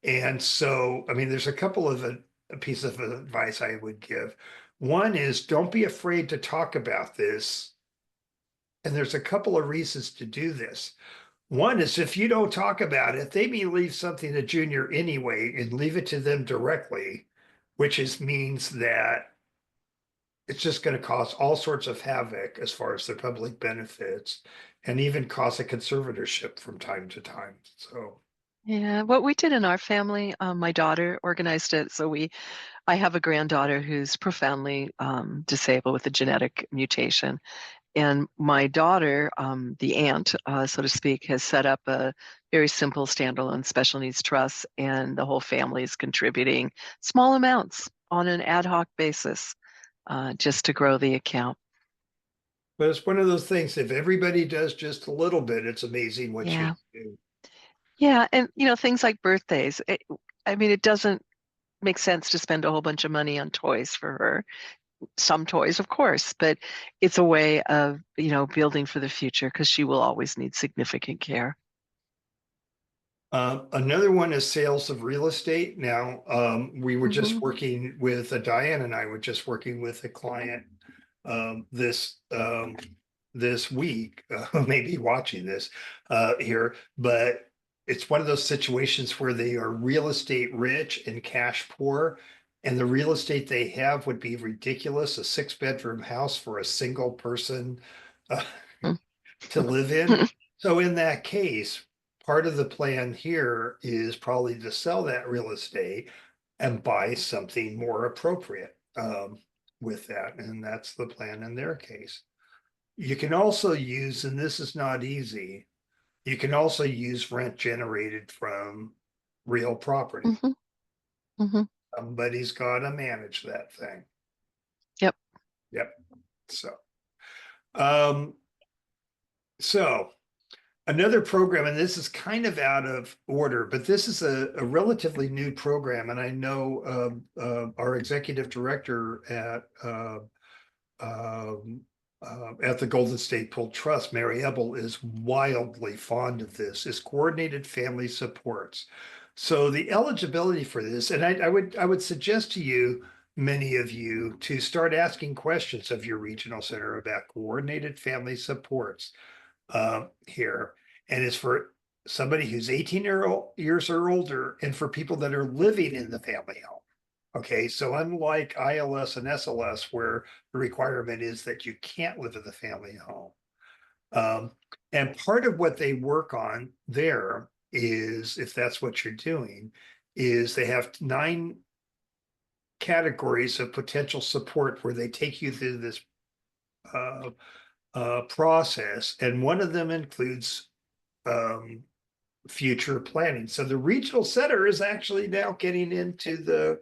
And so, I mean, there's a couple of a piece of advice I would give. One is don't be afraid to talk about this. And there's a couple of reasons to do this. One is if you don't talk about it, they may leave something to junior anyway and leave it to them directly, which means that it's just going to cause all sorts of havoc as far as the public benefits and even cause a conservatorship from time to time. So, Yeah, what we did in our family, my daughter organized it. So I have a granddaughter who's profoundly disabled with a genetic mutation. And my daughter, the aunt, so to speak, has set up a very simple standalone special needs trust, and the whole family is contributing small amounts on an ad hoc basis just to grow the account. but it's one of those things, if everybody does just a little bit, it's amazing what you Yeah. do. Yeah. And, things like birthdays. I mean, it doesn't make sense to spend a whole bunch of money on toys for her. Some toys, of course, but it's a way of, building for the future because she will always need significant care. Another one is sales of real estate. Now, we were just Mhm. working with Diane and I were just working with a client this week, maybe watching this here, but it's one of those situations where they are real estate rich and cash poor, and the real estate they have would be ridiculous, a 6-bedroom house for a single person uh, to live in. So in that case, part of the plan here is probably to sell that real estate and buy something more appropriate with that. And that's the plan in their case. You can also use, and this is not easy, you can also use rent generated from real property. Mhm. Mhm. Somebody's got to manage that thing. Yep. Yep. So, um, so another program, and this is kind of out of order, but this is a relatively new program. And I know our executive director at the Golden State Pool Trust, Mary Ebel, is wildly fond of this, is coordinated family supports. So the eligibility for this, and I would suggest to you, many of you, to start asking questions of your regional center about coordinated family supports here. And it's for somebody who's 18 years or older and for people that are living in the family home. Okay, so unlike ILS and SLS, where the requirement is that you can't live in the family home. Um, and part of what they work on there is, if that's what you're doing, is they have 9 categories of potential support where they take you through this process. And one of them includes um, future planning. So the regional center is actually now getting into the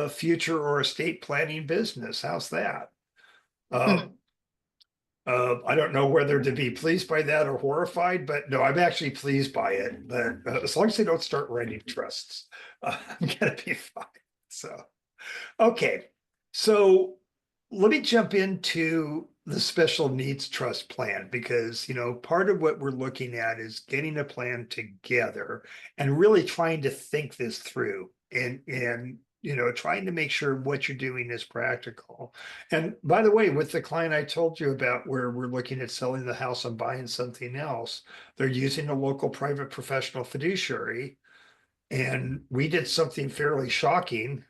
future or estate planning business. How's that? Hmm. Um, I don't know whether to be pleased by that or horrified, but no, I'm actually pleased by it. But as long as they don't start writing trusts, I'm gonna be fine. So, okay, so let me jump into the special needs trust plan, because part of what we're looking at is getting a plan together and really trying to think this through and trying to make sure what you're doing is practical. And by the way, with the client I told you about, where we're looking at selling the house and buying something else, they're using a local private professional fiduciary. And we did something fairly shocking.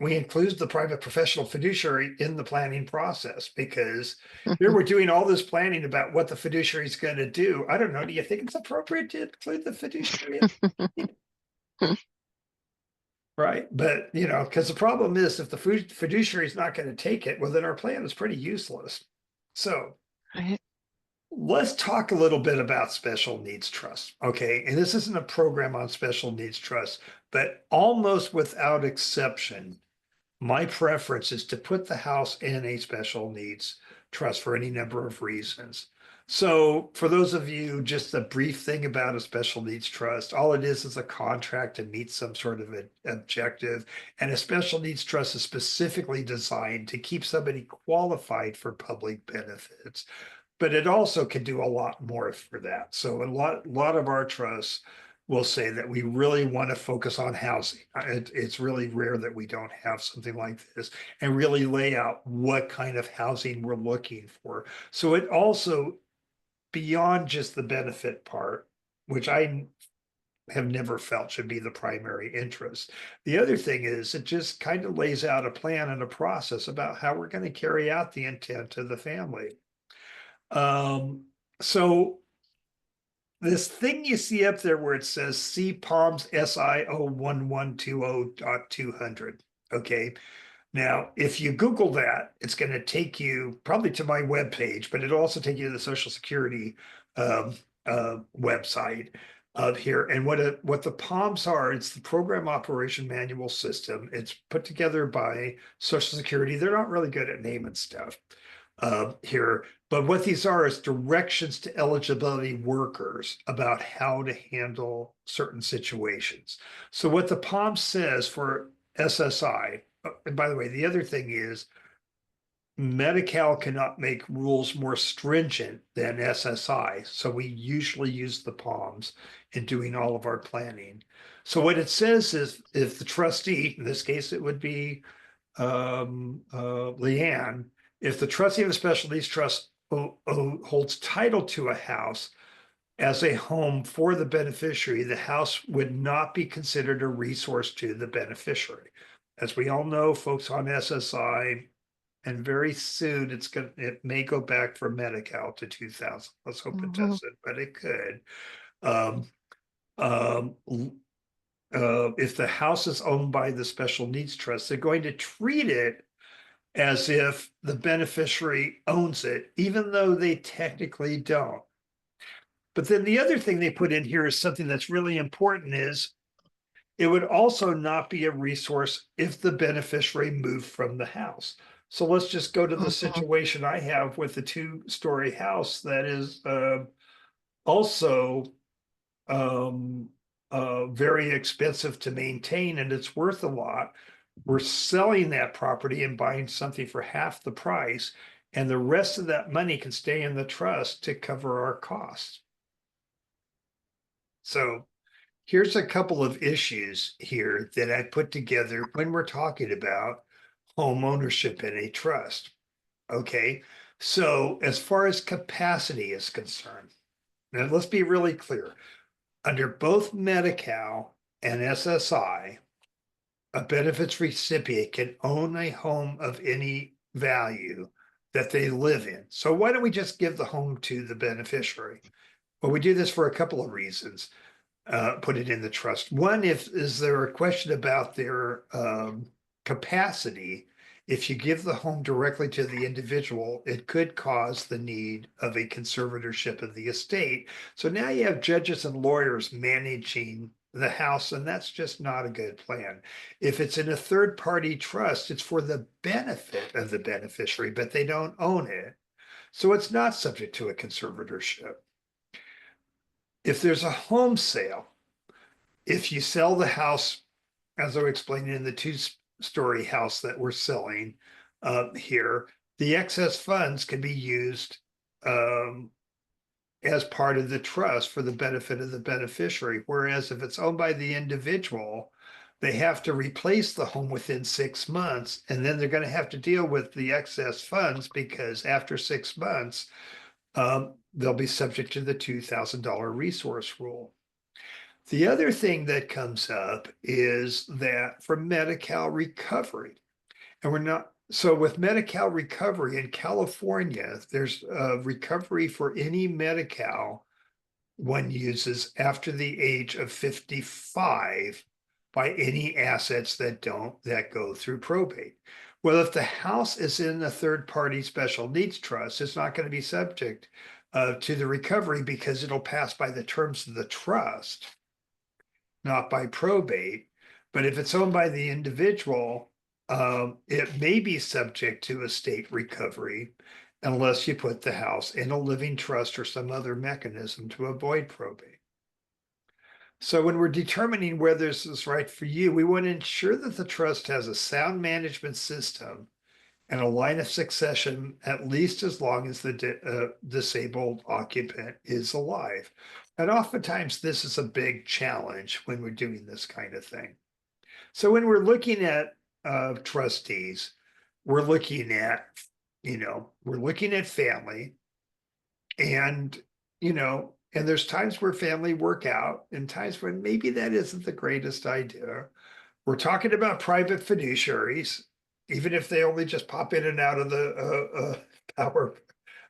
We include the private professional fiduciary in the planning process, because here we're doing all this planning about what the fiduciary is going to do. I don't know. Do you think it's appropriate to include the fiduciary? Right. But, because the problem is, if the fiduciary is not going to take it, well, then our plan is pretty useless. So Right. let's talk a little bit about special needs trust. Okay. And this isn't a program on special needs trust, but almost without exception, my preference is to put the house in a special needs trust for any number of reasons. So for those of you, just a brief thing about a special needs trust. All it is a contract to meet some sort of an objective. And a special needs trust is specifically designed to keep somebody qualified for public benefits. But it also can do a lot more for that. So a lot of our trusts will say that we really want to focus on housing. It's really rare that we don't have something like this and really lay out what kind of housing we're looking for. So it also, beyond just the benefit part, which I have never felt should be the primary interest. The other thing is it just kind of lays out a plan and a process about how we're going to carry out the intent of the family. So this thing you see up there where it says C Palms SIO 1120.200. Okay. Now, if you Google that, it's going to take you probably to my webpage, but it'll also take you to the Social Security website of here. And what the POMs are, it's the Program Operation Manual System. It's put together by Social Security. They're not really good at naming stuff here, but what these are is directions to eligibility workers about how to handle certain situations. So what the POM says for SSI, and by the way, the other thing is Medi-Cal cannot make rules more stringent than SSI. So we usually use the POMs in doing all of our planning. So what it says is if the trustee, in this case, it would be Lee Ann, if the trustee of a special needs trust holds title to a house as a home for the beneficiary, the house would not be considered a resource to the beneficiary. As we all know, folks on SSI, and very soon it may go back for Medi-Cal to 2000. Let's hope it doesn't, but it could. If the house is owned by the special needs trust, they're going to treat it as if the beneficiary owns it, even though they technically don't. But then the other thing they put in here is something that's really important is it would also not be a resource if the beneficiary moved from the house. So let's just go to the situation I have with the 2-story house that is also very expensive to maintain and it's worth a lot. We're selling that property and buying something for half the price, and the rest of that money can stay in the trust to cover our costs. So here's a couple of issues here that I put together when we're talking about home ownership in a trust. Okay, so as far as capacity is concerned, now let's be really clear. Under both Medi-Cal and SSI, a benefits recipient can own a home of any value that they live in. So why don't we just give the home to the beneficiary? Well, we do this for a couple of reasons. Put it in the trust. One, is there a question about their capacity? If you give the home directly to the individual, it could cause the need of a conservatorship of the estate. So now you have judges and lawyers managing the house, and that's just not a good plan. If it's in a third-party trust, it's for the benefit of the beneficiary, but they don't own it. So it's not subject to a conservatorship. If there's a home sale, if you sell the house, as I explained in the 2-story house that we're selling here, the excess funds can be used as part of the trust for the benefit of the beneficiary. Whereas if it's owned by the individual, they have to replace the home within 6 months, and then they're going to have to deal with the excess funds because after 6 months, they'll be subject to the $2,000 resource rule. The other thing that comes up is that for Medi-Cal recovery, and we're not, so with Medi-Cal recovery in California, there's a recovery for any Medi-Cal one uses after the age of 55 by any assets that go through probate. Well, if the house is in a third-party special needs trust, it's not going to be subject to the recovery because it'll pass by the terms of the trust, not by probate. But if it's owned by the individual, it may be subject to estate recovery unless you put the house in a living trust or some other mechanism to avoid probate. So when we're determining whether this is right for you, we want to ensure that the trust has a sound management system and a line of succession at least as long as the disabled occupant is alive. And oftentimes this is a big challenge when we're doing this kind of thing. So when we're looking at trustees, we're looking at, we're looking at family and, and there's times where family work out and times when maybe that isn't the greatest idea. We're talking about private fiduciaries, even if they only just pop in and out of the power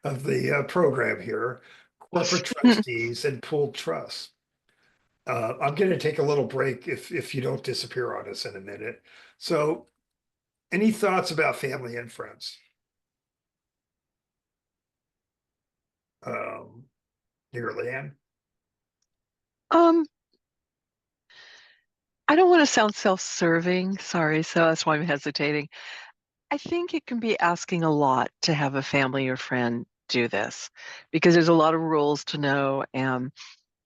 of the program here, corporate trustees and pooled trusts. I'm going to take a little break if you don't disappear on us in a minute. So, any thoughts about family and friends? Um, here, Leanne. Um, I don't want to sound self-serving, sorry, so that's why I'm hesitating. I think it can be asking a lot to have a family or friend do this because there's a lot of rules to know. And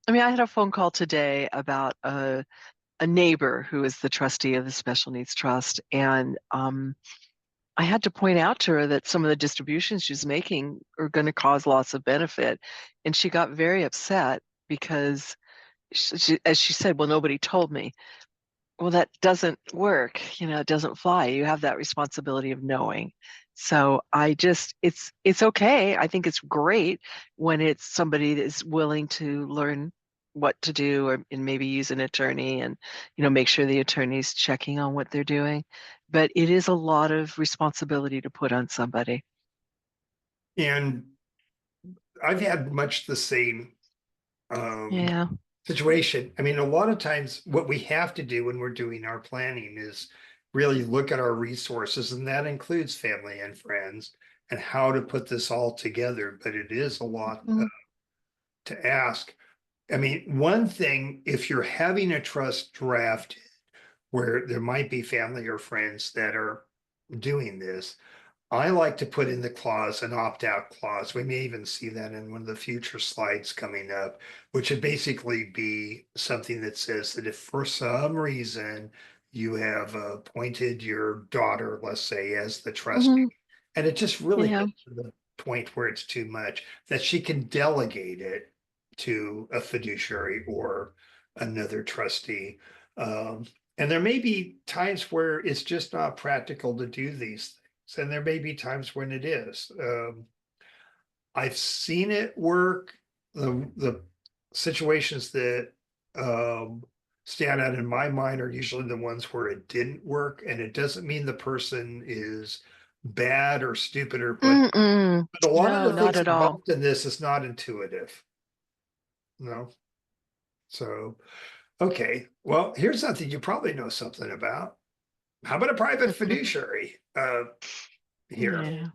I mean, I had a phone call today about a neighbor who is the trustee of the Special Needs Trust. And I had to point out to her that some of the distributions she's making are going to cause lots of benefit. And she got very upset because, as she said, well, nobody told me. Well, that doesn't work, it doesn't fly. You have that responsibility of knowing. So it's okay. I think it's great when it's somebody that is willing to learn what to do and maybe use an attorney and, make sure the attorney's checking on what they're doing. But it is a lot of responsibility to put on somebody. And I've had much the same Yeah. situation. I mean, a lot of times what we have to do when we're doing our planning is really look at our resources, and that includes family and friends and how to put this all together. But it is a lot Mhm. to ask. I mean, one thing, if you're having a trust draft where there might be family or friends that are doing this, I like to put in the clause, an opt-out clause. We may even see that in one of the future slides coming up, which would basically be something that says that if for some reason you have appointed your daughter, let's say, as the trustee, Mhm. and it just really Yeah. gets to the point where it's too much, that she can delegate it to a fiduciary or another trustee. Um, and there may be times where it's just not practical to do these things, and there may be times when it is. I've seen it work. The situations that stand out in my mind are usually the ones where it didn't work, and it doesn't mean the person is bad or stupid or Mm-mm. but a lot of No, the not things at all. involved in this is not intuitive. No. So, okay. Well, here's something you probably know something about. How about a private fiduciary here? Yeah.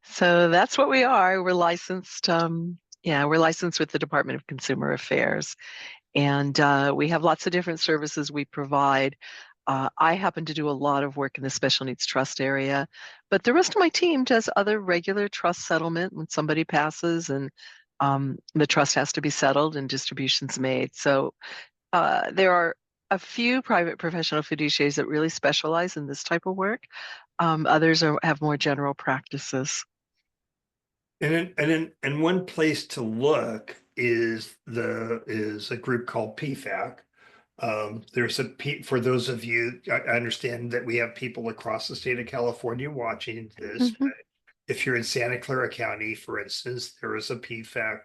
So that's what we are. We're licensed. Yeah, we're licensed with the Department of Consumer Affairs, and we have lots of different services we provide. I happen to do a lot of work in the special needs trust area, but the rest of my team does other regular trust settlement when somebody passes and the trust has to be settled and distributions made. So there are a few private professional fiduciaries that really specialize in this type of work. Others have more general practices. And one place to look is a group called PFAC. There's for those of you, I understand that we have people across the state of California watching this. Mhm. If you're in Santa Clara County, for instance, there is a PFAC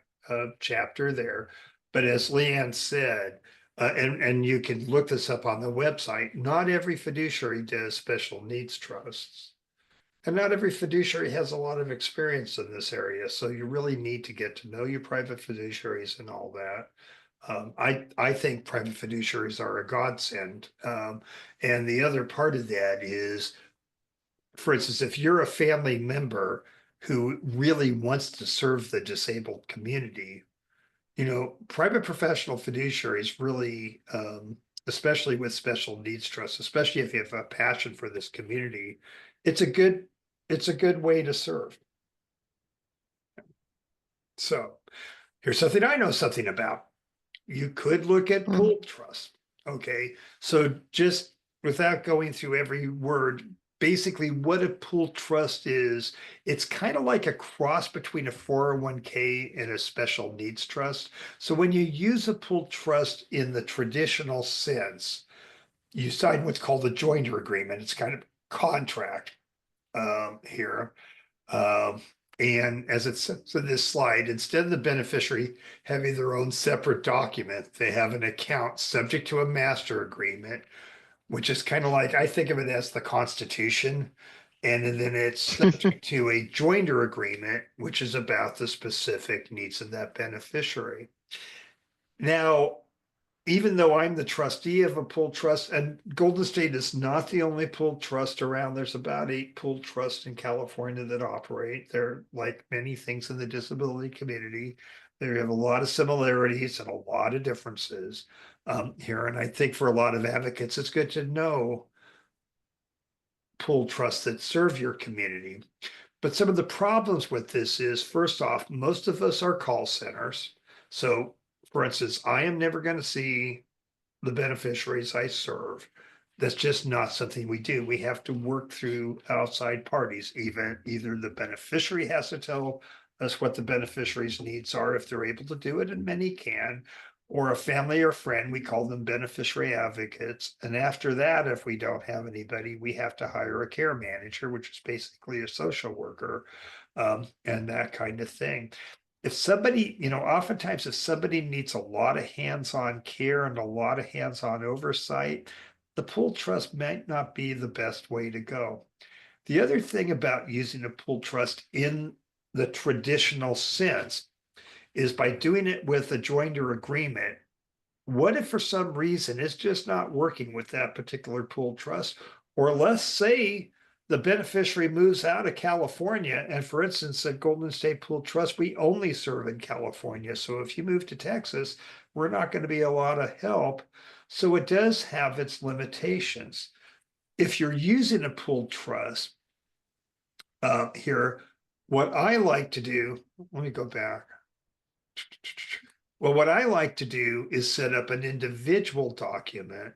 chapter there. But as Leanne said, and you can look this up on the website, not every fiduciary does special needs trusts. And not every fiduciary has a lot of experience in this area, so you really need to get to know your private fiduciaries and all that. I think private fiduciaries are a godsend. And the other part of that is, for instance, if you're a family member who really wants to serve the disabled community, private professional fiduciaries really, especially with special needs trusts, especially if you have a passion for this community, it's a good, it's a good way to serve. So here's something I know something about. You could look at Mm. pooled trust. Okay, so just without going through every word, basically what a pool trust is, it's kind of like a cross between a 401k and a special needs trust. So when you use a pool trust in the traditional sense, you sign what's called a joinder agreement. It's kind of contract here. Um, and as it says in this slide, instead of the beneficiary having their own separate document, they have an account subject to a master agreement, which is kind of like, I think of it as the Constitution. And then it's subject to a joinder agreement, which is about the specific needs of that beneficiary. Now, even though I'm the trustee of a pool trust, and Golden State is not the only pool trust around, there's about 8 pool trusts in California that operate. They're like many things in the disability community. They have a lot of similarities and a lot of differences here. And I think for a lot of advocates, it's good to know pool trusts that serve your community. But some of the problems with this is, first off, most of us are call centers. So, for instance, I am never going to see the beneficiaries I serve. That's just not something we do. We have to work through outside parties. Even either the beneficiary has to tell us what the beneficiary's needs are if they're able to do it, and many can, or a family or friend, we call them beneficiary advocates. And after that, if we don't have anybody, we have to hire a care manager, which is basically a social worker, and that kind of thing. If somebody, oftentimes if somebody needs a lot of hands-on care and a lot of hands-on oversight, the pool trust might not be the best way to go. The other thing about using a pool trust in the traditional sense is by doing it with a joinder agreement. What if for some reason it's just not working with that particular pool trust? Or let's say the beneficiary moves out of California. And for instance, at Golden State Pool Trust, we only serve in California. So if you move to Texas, we're not going to be a lot of help. So it does have its limitations. If you're using a pool trust here, what I like to do, let me go back. Well, what I like to do is set up an individual document,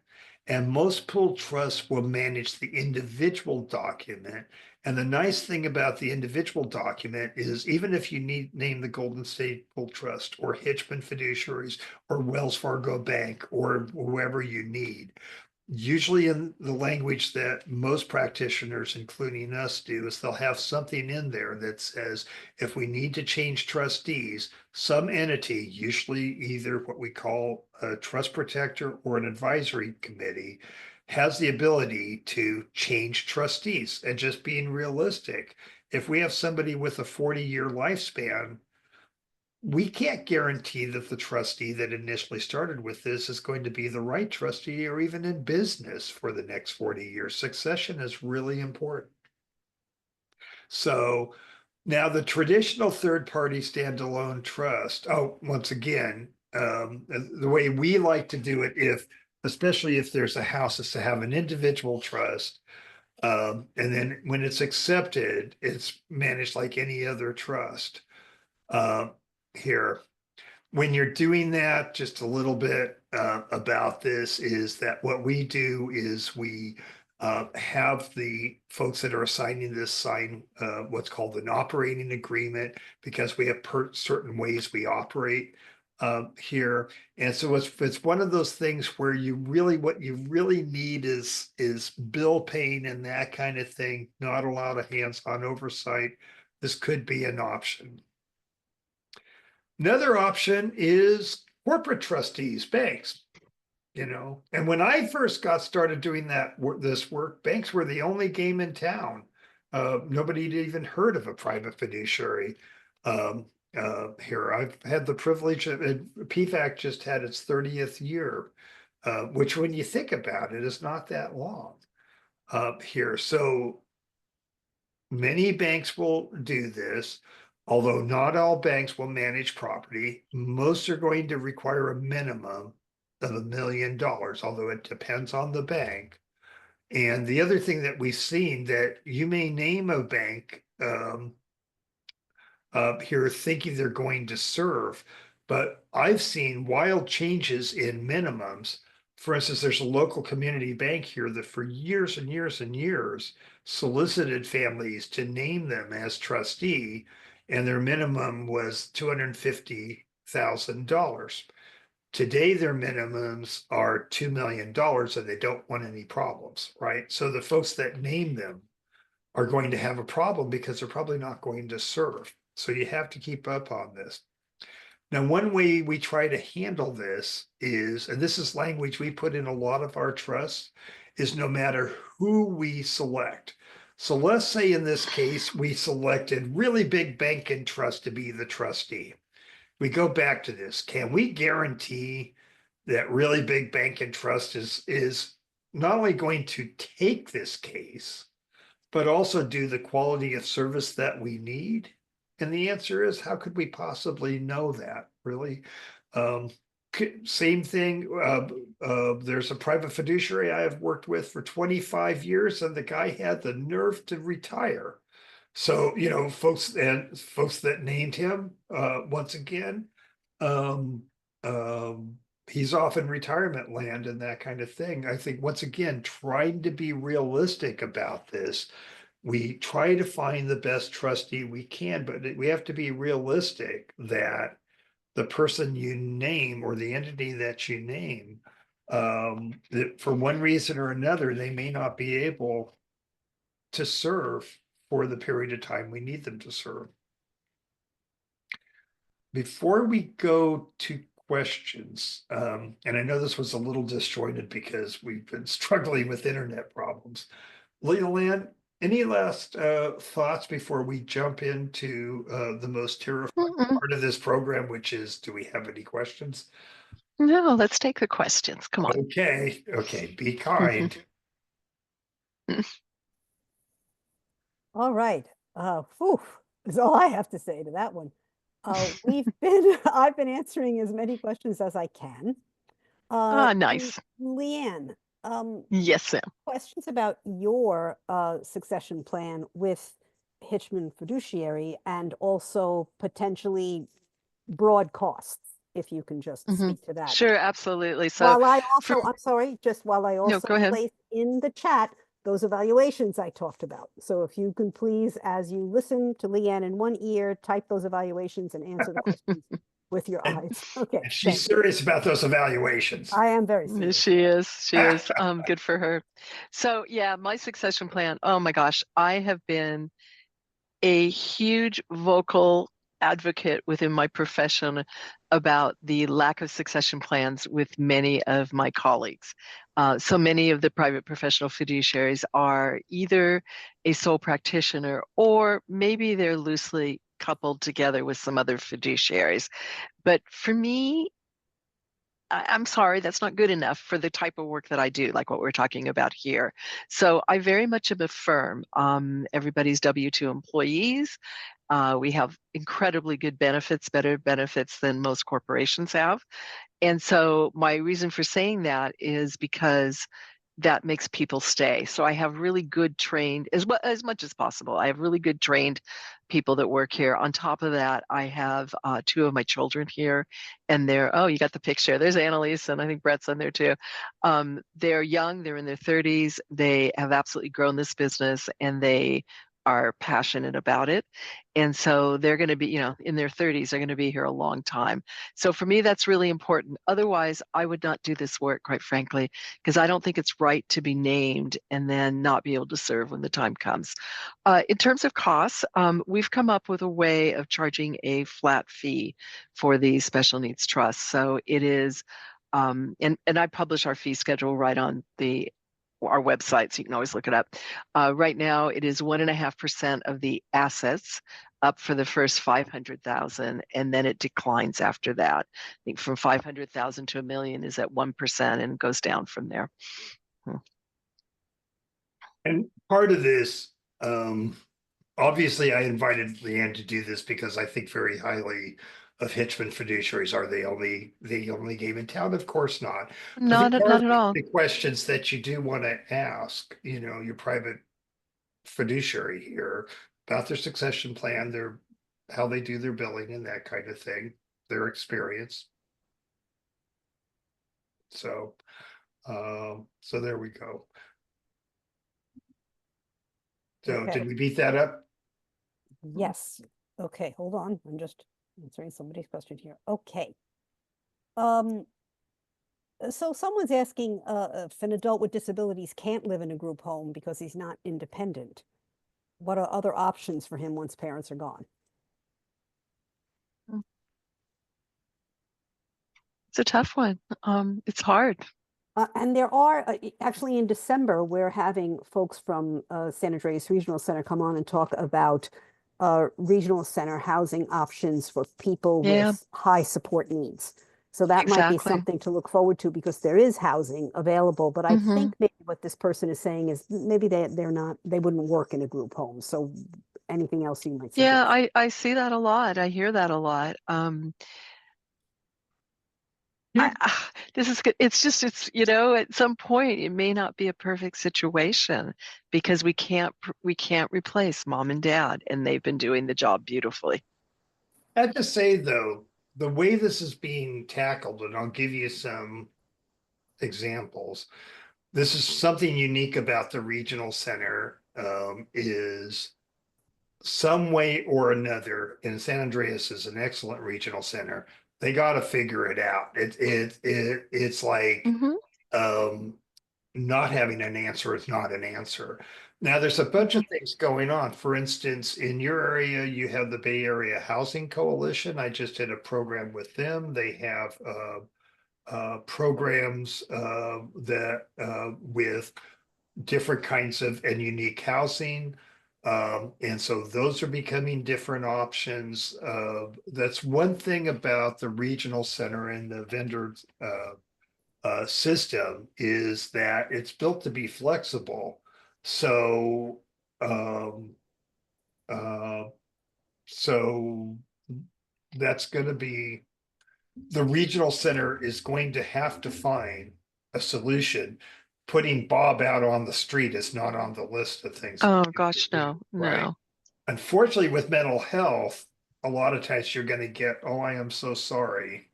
and most pool trusts will manage the individual document. And the nice thing about the individual document is, even if you name the Golden State Pool Trust or Hitchman Fiduciaries or Wells Fargo Bank or whoever you need, usually in the language that most practitioners, including us, do, is they'll have something in there that says, if we need to change trustees, some entity, usually either what we call a trust protector or an advisory committee, has the ability to change trustees. And just being realistic, if we have somebody with a 40-year lifespan, we can't guarantee that the trustee that initially started with this is going to be the right trustee or even in business for the next 40 years. Succession is really important. So now the traditional third-party standalone trust, once again, the way we like to do it, especially if there's a house, is to have an individual trust. And then when it's accepted, it's managed like any other trust. Here, when you're doing that, just a little bit about this is that what we do is we have the folks that are assigning this sign what's called an operating agreement, because we have certain ways we operate here. And so it's one of those things where what you really need is bill paying and that kind of thing, not a lot of hands-on oversight. This could be an option. Another option is corporate trustees, banks, and when I first got started doing this work, banks were the only game in town. Nobody had even heard of a private fiduciary. Here, I've had the privilege of PFAC just had its 30th year, which when you think about it is not that long here. So many banks will do this, although not all banks will manage property. Most are going to require a minimum of $1 million, although it depends on the bank. And the other thing that we've seen, that you may name a bank here thinking they're going to serve, but I've seen wild changes in minimums for instance, there's a local community bank here that for years and years and years solicited families to name them as trustee, and their minimum was $250,000. Today, their minimums are $2 million and they don't want any problems, right? So the folks that name them are going to have a problem because they're probably not going to serve. So you have to keep up on this. Now, one way we try to handle this is, and this is language we put in a lot of our trusts, is no matter who we select. So let's say in this case, we selected really big bank and trust to be the trustee. We go back to this. Can we guarantee that really big bank and trust is not only going to take this case, but also do the quality of service that we need? And the answer is, how could we possibly know that, really? Same thing, there's a private fiduciary I have worked with for 25 years, and the guy had the nerve to retire. So, folks that named him, once again, um, he's off in retirement land and that kind of thing. I think, once again, trying to be realistic about this, we try to find the best trustee we can, but we have to be realistic that the person you name or the entity that you name, that for one reason or another, they may not be able to serve for the period of time we need them to serve. Before we go to questions, and I know this was a little disjointed because we've been struggling with internet problems. Lee Ann, any last thoughts before we jump into the most terrifying Mm-mm. part of this program, which is, do we have any questions? No, let's take the questions. Come on. Okay, be kind. All right. Whew, is all I have to say to that one. I've been answering as many questions as I can. Nice. Leanne, Yes, Sam. questions about your succession plan with Hitchman Fiduciary and also potentially broad costs, if you can just speak to that. Sure, absolutely. So While I also, I'm sorry, just while I No, also go ahead. place in the chat those evaluations I talked about. So if you can please, as you listen to Lee Ann in one ear, type those evaluations and answer the questions with your eyes. Okay. And she's serious about those evaluations. I am very serious. She is. She is. Good for her. So yeah, my succession plan. Oh my gosh, I have been a huge vocal advocate within my profession about the lack of succession plans with many of my colleagues. So many of the private professional fiduciaries are either a sole practitioner or maybe they're loosely coupled together with some other fiduciaries. But for me, I'm sorry, that's not good enough for the type of work that I do, like what we're talking about here. So I very much am a firm. Everybody's W-2 employees. We have incredibly good benefits, better benefits than most corporations have. And so my reason for saying that is because that makes people stay. So I have really good trained, as much as possible, I have really good trained people that work here. On top of that, I have 2 of my children here, and oh, you got the picture. There's Annalise, and I think Brett's on there too. They're young, they're in their 30s. They have absolutely grown this business, and they are passionate about it. And so they're going to be, in their 30s, they're going to be here a long time. So for me, that's really important. Otherwise, I would not do this work, quite frankly, because I don't think it's right to be named and then not be able to serve when the time comes. In terms of costs, we've come up with a way of charging a flat fee for the special needs trust. So it is, and I publish our fee schedule right on our website, so you can always look it up. Right now, it is 1.5% of the assets up for the first 500,000, and then it declines after that. I think from 500,000 to $1 million is at 1% and goes down from there. And part of this, obviously I invited Leanne to do this because I think very highly of Hitchman Fiduciaries. Are they the only game in town? Of course not. Not at all. The questions that you do want to ask, your private fiduciary here about their succession plan, how they do their billing and that kind of thing, their experience. So So there we go. So Okay. did we beat that up? Yes. Okay, hold on. I'm just answering somebody's question here. Okay. Um, so someone's asking if an adult with disabilities can't live in a group home because he's not independent. What are other options for him once parents are gone? It's a tough one. It's hard. And there are actually in December, we're having folks from San Andreas Regional Center come on and talk about regional center housing options for people Yeah, with high support needs. So that might be exactly. something to look forward to because there is housing available. But I Hmm. think maybe what this person is saying is maybe they wouldn't work in a group home. So anything else you might Yeah, suggest? I see that a lot. I hear that a lot. Yeah. This is good. It's just, at some point it may not be a perfect situation because we can't replace mom and dad, and they've been doing the job beautifully. I have to say though, the way this is being tackled, and I'll give you some examples. This is something unique about the regional center, is some way or another, and San Andreas is an excellent regional center. They got to figure it out. It's like, Hmm. um, not having an answer is not an answer. Now, there's a bunch Hmm. of things going on. For instance, in your area, you have the Bay Area Housing Coalition. I just did a program with them. They have programs that with different kinds of and unique housing. And so those are becoming different options. That's one thing about the regional center and the vendor system is that it's built to be flexible. So, um, uh, so that's going to be the regional center is going to have to find a solution. Putting Bob out on the street is not on the list of things Oh we need gosh, to do, no, right? no. Unfortunately, with mental health, a lot of times you're going to get, oh, I am so sorry.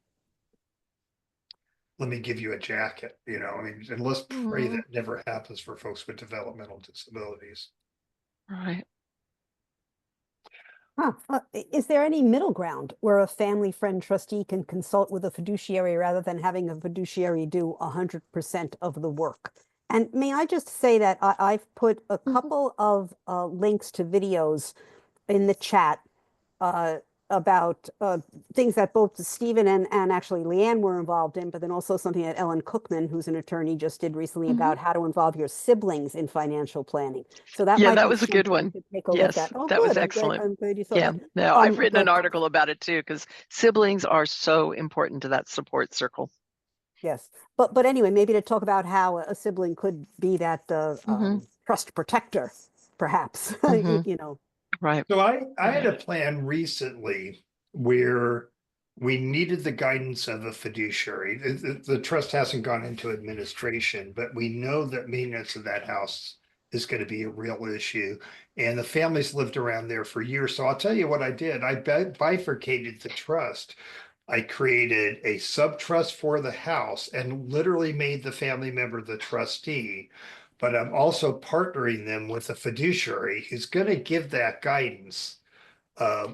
Let me give you a jacket, I mean, and let's pray Mm, that never happens for folks with developmental disabilities. right. Huh. Is there any middle ground where a family friend trustee can consult with a fiduciary rather than having a fiduciary do 100% of the work? And may I just say that I've put a Mhm. couple of links to videos in the chat uh, about things that both Stephen and actually Lee Ann were involved in, but then also something that Ellen Cookman, who's an attorney, just did recently Mhm. about how to involve your siblings in financial planning. So that Yeah, might that be was a good something one. to take a look Yes, at. Oh, that was good. excellent. I'm glad you thought Yeah, that. no, I've written an But article about it too because siblings are so important to that support circle. yes, but anyway, maybe to talk about how a sibling could be that Hmm. trust protector, perhaps. Hmm. You know. Right. So I had Right. a plan recently where we needed the guidance of a fiduciary. The trust hasn't gone into administration, but we know that maintenance of that house is going to be a real issue. And the family's lived around there for years. So I'll tell you what I did. I bifurcated the trust. I created a sub trust for the house and literally made the family member the trustee. But I'm also partnering them with a fiduciary who's going to give that guidance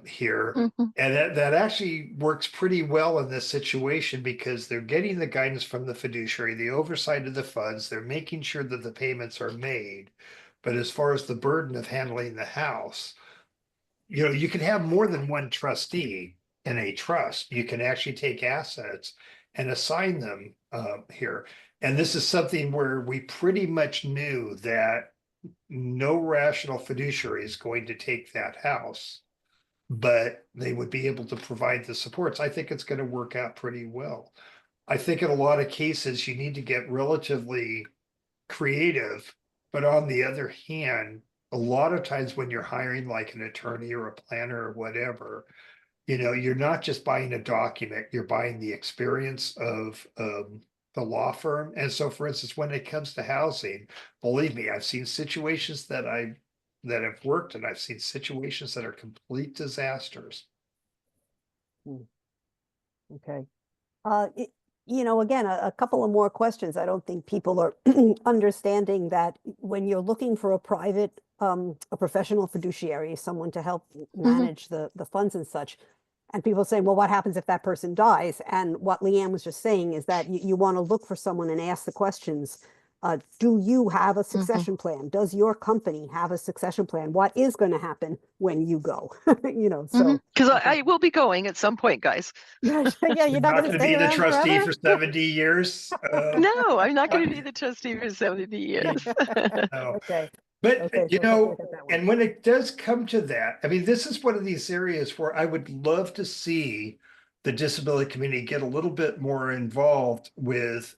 here. Hmm. And that actually works pretty well in this situation because they're getting the guidance from the fiduciary, the oversight of the funds, they're making sure that the payments are made. But as far as the burden of handling the house, you can have more than one trustee in a trust. You can actually take assets and assign them here. And this is something where we pretty much knew that no rational fiduciary is going to take that house, but they would be able to provide the supports. I think it's going to work out pretty well. I think in a lot of cases, you need to get relatively creative, but on the other hand, a lot of times when you're hiring like an attorney or a planner or whatever, you're not just buying a document, you're buying the experience of the law firm. And so, for instance, when it comes to housing, believe me, I've seen situations that have worked, and I've seen situations that are complete disasters. Hmm, okay. again, a couple of more questions. I don't think people are understanding that when you're looking for a professional fiduciary, someone to help Mhm. manage the funds and such, and people say, well, what happens if that person dies? And what Leanne was just saying is that you want to look for someone and ask the questions. Do you have a Mhm. succession plan? Does your company have a succession plan? What is going to happen when you go? So Because I think, I will be going at some point, guys. yeah, you're You're not not going to going to stay be the around trustee forever. for 70 years. No, I'm not going to I- be the trustee for 70 years. no. Okay. But, Okay. So take a look at that one. and when it does come to that, I mean, this is one of these areas where I would love to see the disability community get a little bit more involved with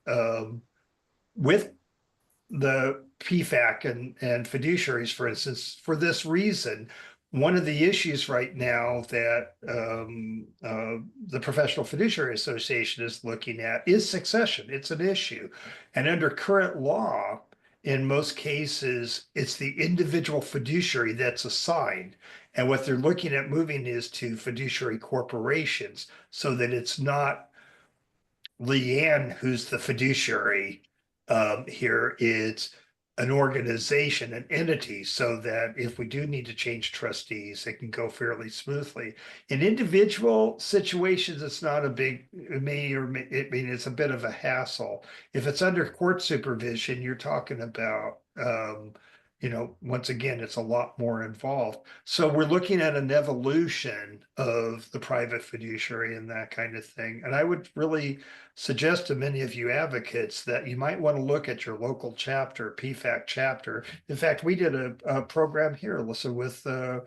the PFAC and fiduciaries, for instance, for this reason. One of the issues right now that the Professional Fiduciary Association is looking at is succession. It's an issue. And under current law, in most cases, it's the individual fiduciary that's assigned. And what they're looking at moving is to fiduciary corporations so that it's not Lee Ann, who's the fiduciary here, is an organization, an entity, so that if we do need to change trustees, it can go fairly smoothly. In individual situations, it's not a big, it may or may, I mean, it's a bit of a hassle. If it's under court supervision, you're talking about, once again, it's a lot more involved. So we're looking at an evolution of the private fiduciary and that kind of thing. And I would really suggest to many of you advocates that you might want to look at your local chapter, PFAC chapter. In fact, we did a program here, Alyssa, with the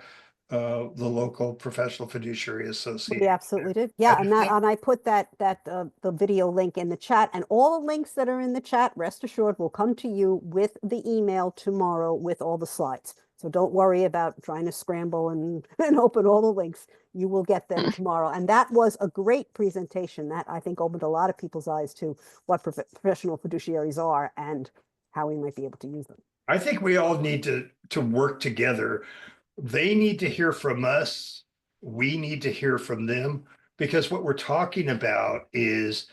local Professional Fiduciary We Association. absolutely did. Yeah, And and I put the video link in the chat, and all the links that are in the chat, rest assured, will come to you with the email tomorrow with all the slides. So don't worry about trying to scramble and, and open all the links. You will get them tomorrow. And that was a great presentation. That I think opened a lot of people's eyes to what professional fiduciaries are and how we might be able to use them. I think we all need to work together. They need to hear from us. We need to hear from them, because what we're talking about is,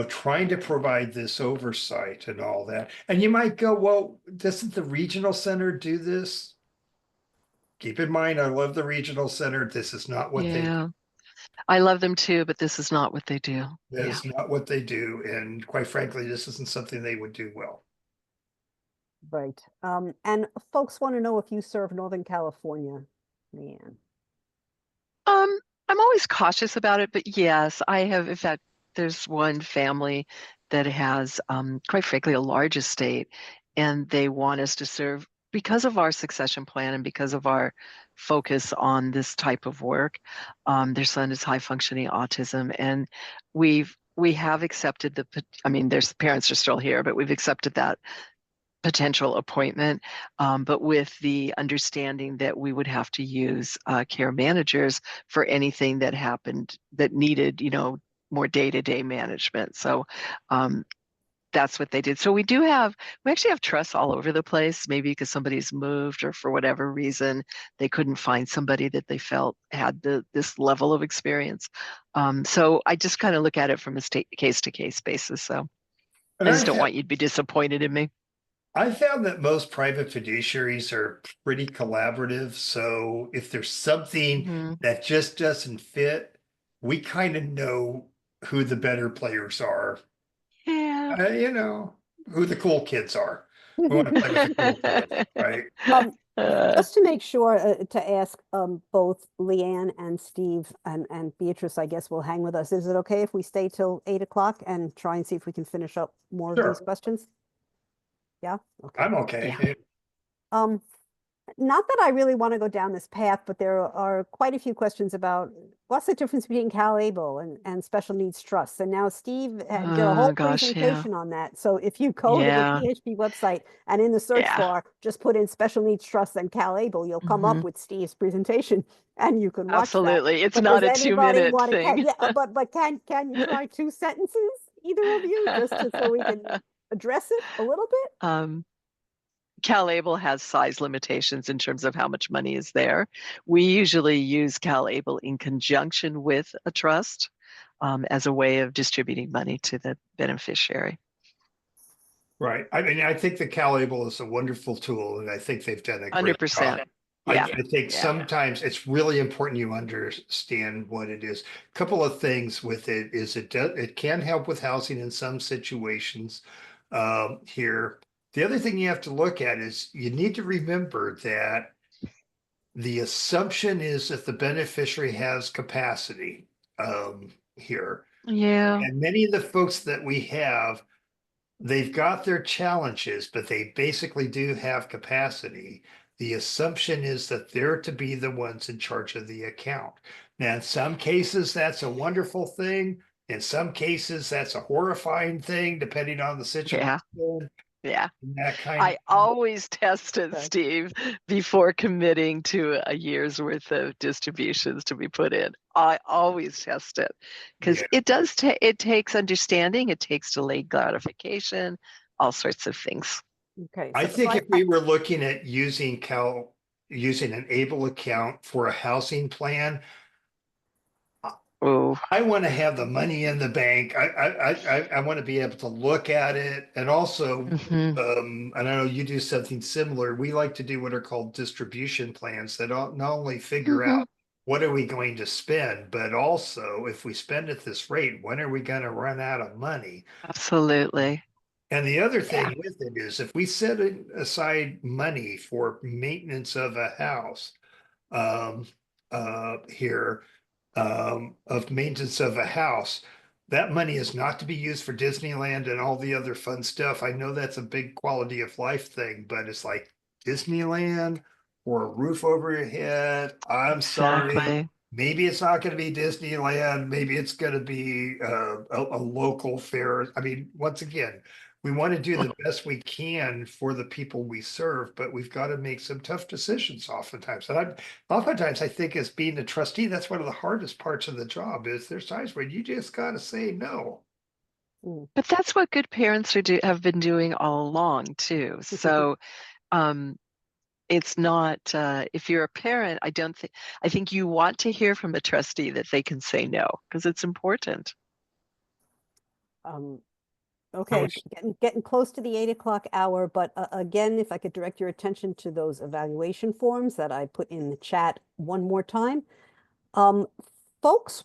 trying to provide this oversight and all that. And you might go, well, doesn't the regional center do this? Keep in mind, I love the regional center. This is not what they do. Yeah, I love them too, but this is not what they do. That Yeah. is not what they do. And quite frankly, this isn't something they would do well. Right. And folks want to know if you serve Northern California, Leanne. I'm always cautious about it, but yes, I have. In fact, there's one family that has, quite frankly, a large estate, and they want us to serve because of our succession plan and because of our focus on this type of work. Their son is high functioning autism, and we have accepted I mean, their parents are still here, but we've accepted that potential appointment, but with the understanding that we would have to use care managers for anything that happened that needed, more day-to-day management. So that's what they did. So we actually have trusts all over the place, maybe because somebody's moved or for whatever reason, they couldn't find somebody that they felt had this level of experience. So I just kind of look at it from a case to case basis. So And I just don't want you to be disappointed in me. I found that most private fiduciaries are pretty collaborative. So if there's something Mhm. that just doesn't fit, we kind of know who the better players are, Yeah. who the cool kids are. We want to play with the cool kids, right? Um, Uh, just to make sure to ask both Leanne and Steve and Beatrice, I guess will hang with us. Is it okay if we stay till 8 o'clock and try and see if we can finish up more of these Sure, questions? Yeah, okay. I'm yeah. okay. Um, Not that I really want to go down this path, but there are quite a few questions about what's the difference between CalAble and special needs trusts. And now Steve did a Oh whole gosh, yeah. presentation on that. So if you go to the Yeah. PHP website and in the search Yeah. bar, just put in special needs trusts and CalAble, you'll come up Mhm. with Steve's presentation and you can watch that. Absolutely. It's But not does a anybody 2-minute want to, thing. yeah, but can you try 2 sentences, either of you, so we can address it a little bit? CalAble has size limitations in terms of how much money is there. We usually use CalAble in conjunction with a trust. as a way of distributing money to the beneficiary. Right. I mean, I think the CalAble is a wonderful tool, and I think they've done a great job. 100%. Yeah. I think Yeah. sometimes it's really important you understand what it is. A couple of things with it is it can help with housing in some situations here. The other thing you have to look at is you need to remember that the assumption is that the beneficiary has capacity here. Yeah. And many of the folks that we have, they've got their challenges, but they basically do have capacity. The assumption is that they're to be the ones in charge of the account. Now, in some cases, that's a wonderful thing. In some cases, that's a horrifying thing, depending on the situation. Yeah. And that kind I of always test it, Okay. Steve, before committing to a year's worth of distributions to be put in. I always test it because Yeah. it does it takes understanding, it takes delayed gratification, all sorts of things. Okay. I So think I, if we were looking at using an ABLE account for a housing plan, Oh, I want to have the money in the bank. I want to be able to look at it, and also, mhm. and I know you do something similar. We like to do what are called distribution plans that not only figure Mhm. out what are we going to spend, but also if we spend at this rate, when are we going to run out of money? Absolutely. And the other Yeah. thing with it is if we set aside money for maintenance of a house, um, here of maintenance of a house. That money is not to be used for Disneyland and all the other fun stuff. I know that's a big quality of life thing, but it's like Disneyland or a roof over your head. I'm sorry. Exactly. Maybe it's not going to be Disneyland. Maybe it's going to be a local fair. I mean, once again, we want to do the best we can for the people we serve, but we've got to make some tough decisions oftentimes. And oftentimes I think as being a trustee, that's one of the hardest parts of the job is there's times when you just got to say no. But that's what good parents have been doing all along too. So it's not if you're a parent, I think you want to hear from a trustee that they can say no because it's important. Okay, getting close to the 8 o'clock hour, but again, if I could direct your attention to those evaluation forms that I put in the chat one more time. Um, Folks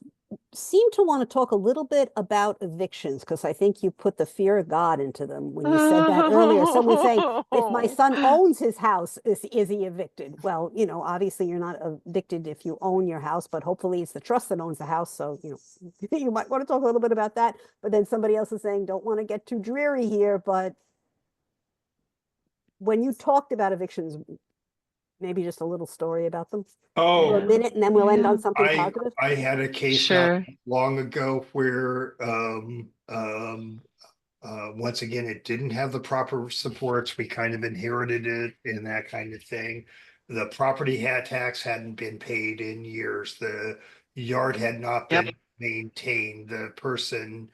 seem to want to talk a little bit about evictions because I think you put the fear of God into them when you said that earlier. Someone saying, if my son owns his house, is he evicted? Well, obviously you're not evicted if you own your house, but hopefully it's the trust that owns the house. So, you might want to talk a little bit about that. But then somebody else is saying, don't want to get too dreary here, but when you talked about evictions, maybe just a little story about them for a Oh, minute, and then we'll end Yeah. on something I positive. I had a case not Sure. long ago where once again it didn't have the proper supports. We kind of inherited it and that kind of thing. The property tax hadn't been paid in years. The yard had not Yep. been maintained. The person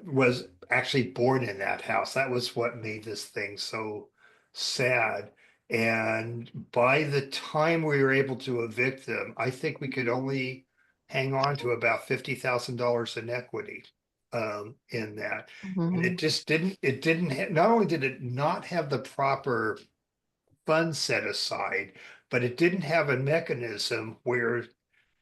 was actually born in that house. That was what made this thing so sad. And by the time we were able to evict them, I think we could only hang on to about $50,000 in equity in that. And it Mhm. just not only did it not have the proper funds set aside, but it didn't have a mechanism where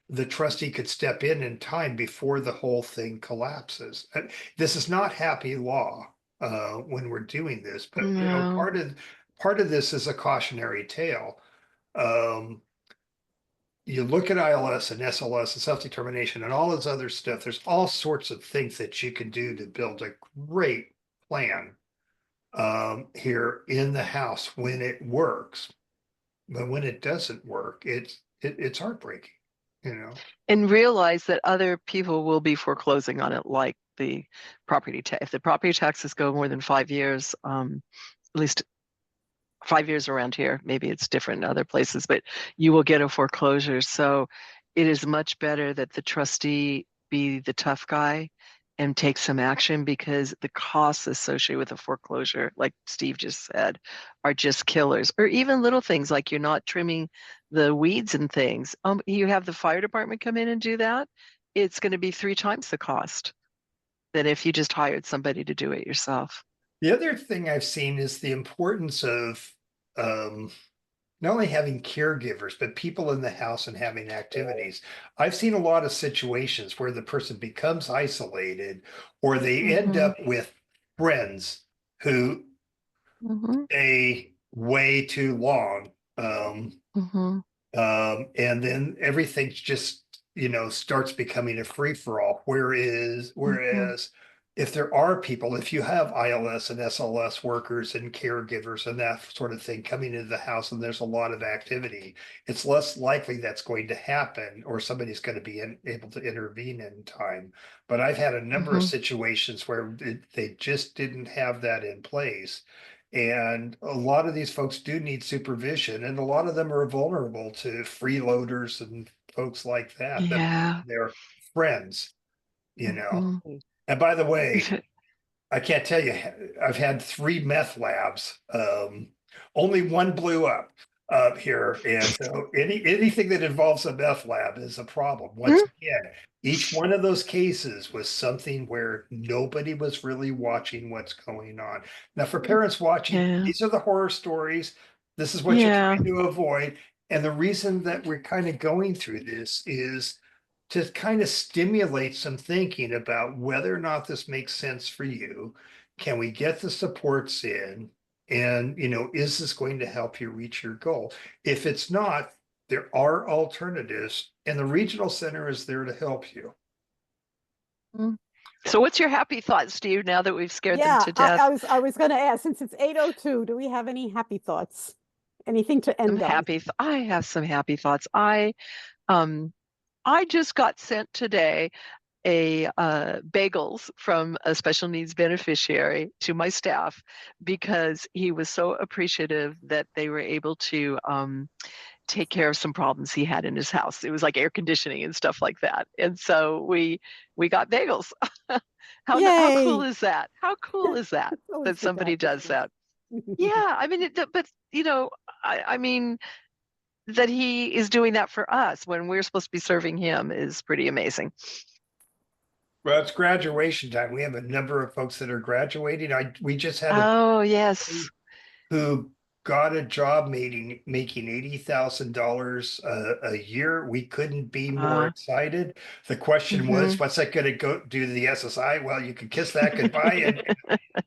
the trustee could step in time before the whole thing collapses. And this is not happy law when we're doing this, but No. part of this is a cautionary tale. Um, you look at ILS and SLS and self-determination and all this other stuff, there's all sorts of things that you can do to build a great plan here in the house when it works. But when it doesn't work, it's heartbreaking, you know. And realize that other people will be foreclosing on it, like the property tax. If the property taxes go more than 5 years, at least 5 years around here, maybe it's different in other places, but you will get a foreclosure. So it is much better that the trustee be the tough guy and take some action because the costs associated with a foreclosure, like Steve just said, are just killers. Or even little things like you're not trimming the weeds and things. You have the fire department come in and do that. it's going to be 3 times the cost than if you just hired somebody to do it yourself. The other thing I've seen is the importance of not only having caregivers, but people in the house and having activities. I've seen a lot of situations where the person becomes isolated or they end Mhm. up with friends who Mhm. stay way too long. Mhm. And then everything just, starts becoming a free for all. Whereas, Mhm. if there are people, if you have ILS and SLS workers and caregivers and that sort of thing coming into the house and there's a lot of activity, it's less likely that's going to happen or somebody's going to be able to intervene in time. But I've had a number of Mhm. situations where they just didn't have that in place. And a lot of these folks do need supervision, and a lot of them are vulnerable to freeloaders and folks like that Yeah. they're friends. Mhm. And by the way, I can't tell you, I've had 3 meth labs. Only one blew up here. And so anything that involves a meth lab is a problem. Once again, each one of those cases was something where nobody was really watching what's going on. Now, for parents watching, Yeah. these are the horror stories. This is what you're Yeah. trying to avoid. And the reason that we're kind of going through this is to kind of stimulate some thinking about whether or not this makes sense for you. Can we get the supports in? And, is this going to help you reach your goal? If it's not, there are alternatives, and the regional center is there to help you. Mm. So what's your happy thoughts, Steve, now that we've scared them Yeah, to death? I was going to ask, since it's 8:02, do we have any happy thoughts? Anything to end on? I have some happy thoughts. Um I just got sent today a bagels from a special needs beneficiary to my staff because he was so appreciative that they were able to take care of some problems he had in his house. It was like air conditioning and stuff like that. And so we got bagels. How cool Yay! is that? How cool is that It's always that good to somebody have does visitors. that? Yeah, I mean, but I mean that he is doing that for us when we're supposed to be serving him is pretty amazing. Well, it's graduation time. We have a number of folks that are graduating. We just had a Oh yes. who got a job making $80,000 a year. We couldn't be more Uh, excited. The question was, mhm. what's that going to go do to the SSI? Well, you can kiss that goodbye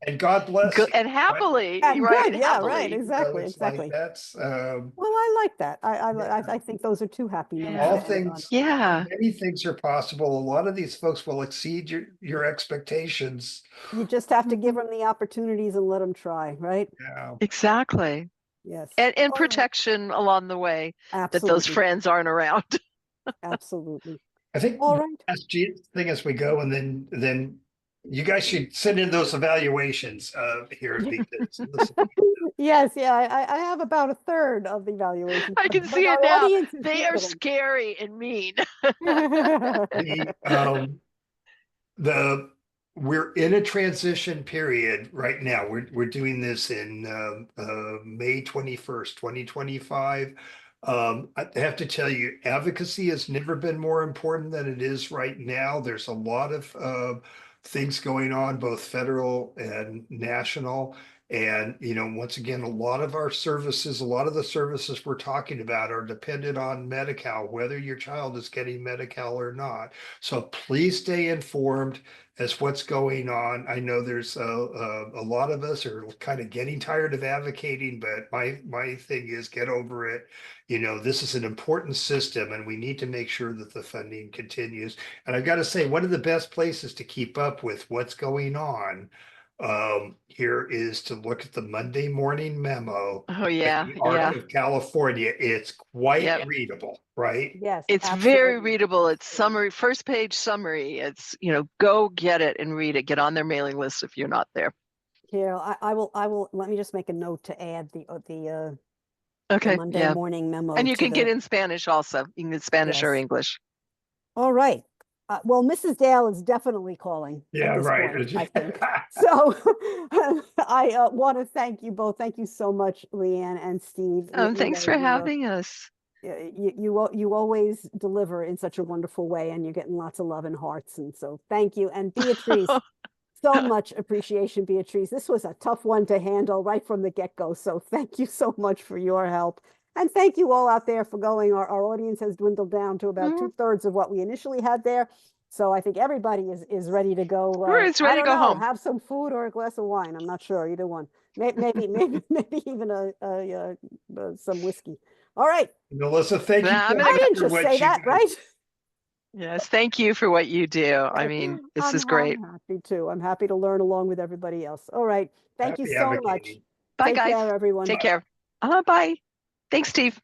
and God bless Good you. and Right? happily, And right? good, yeah, right, Happily. exactly, It's like exactly. that's Well, I like that. yeah. I think those are two happy notes Yeah. All to end on. things, Yeah. many things are possible. A lot of these folks will exceed your expectations. You just have to give Mhm. them the opportunities and let them try, right? Yeah. Exactly. Yes. And All right. protection along the way that those Absolutely. friends aren't around. Absolutely. I think All the right. last thing as we go, and then you guys should send in those evaluations here because listen, Yes, yeah, I have about a third of the evaluations, I can but see our it now. audience is They are dwindling. scary and mean. the the we're in a transition period right now. We're doing this in May 21st, 2025. I have to tell you, advocacy has never been more important than it is right now. There's a lot of things going on, both federal and national. And, once again, a lot of the services we're talking about are dependent on Medi-Cal, whether your child is getting Medi-Cal or not. So please stay informed as what's going on. I know there's a lot of us are kind of getting tired of advocating, but my thing is get over it. This is an important system and we need to make sure that the funding continues. And I've got to say, one of the best places to keep up with what's going on here is to look at the Monday morning memo Oh by yeah, the Arc yeah. of California. It's quite Yep. readable, right? Yes, It's very absolutely. readable. It's Absolutely. summary, first page summary. It's, go get it and read it. Get on their mailing list if you're not there. Carol, I will, let me just make a note to add the Okay, Monday yeah. morning memo And you to can get the, in Spanish also. You can get Spanish or yes. English. All right. Well, Mrs. Dale is definitely calling at Yeah, this right. point, I think. So I want to thank you both. Thank you so much, Leanne and Steve. Thanks for having us. You always deliver in such a wonderful way, and you're getting lots of love and hearts. And so thank you. And Beatrice, so much appreciation, Beatrice. This was a tough one to handle right from the get-go. So thank you so much for your help. And thank you all out there for going. Our audience has dwindled down to about 2/3 of what we initially had there. So I think everybody is ready to go. It's I ready to don't go know, home. have some food or a glass of wine. I'm not sure, either one. Maybe even some whiskey. All right. Melissa, thank you Nah, so I'm I gonna much didn't for just what say you that, guys. right? Yes, thank you for what you do. I mean, this is great. I'm happy to. I'm happy to learn along with everybody else. All right. Thank you Happy so much. advocating. Bye, Take guys. care, everyone. Take care. Bye. Thanks, Steve.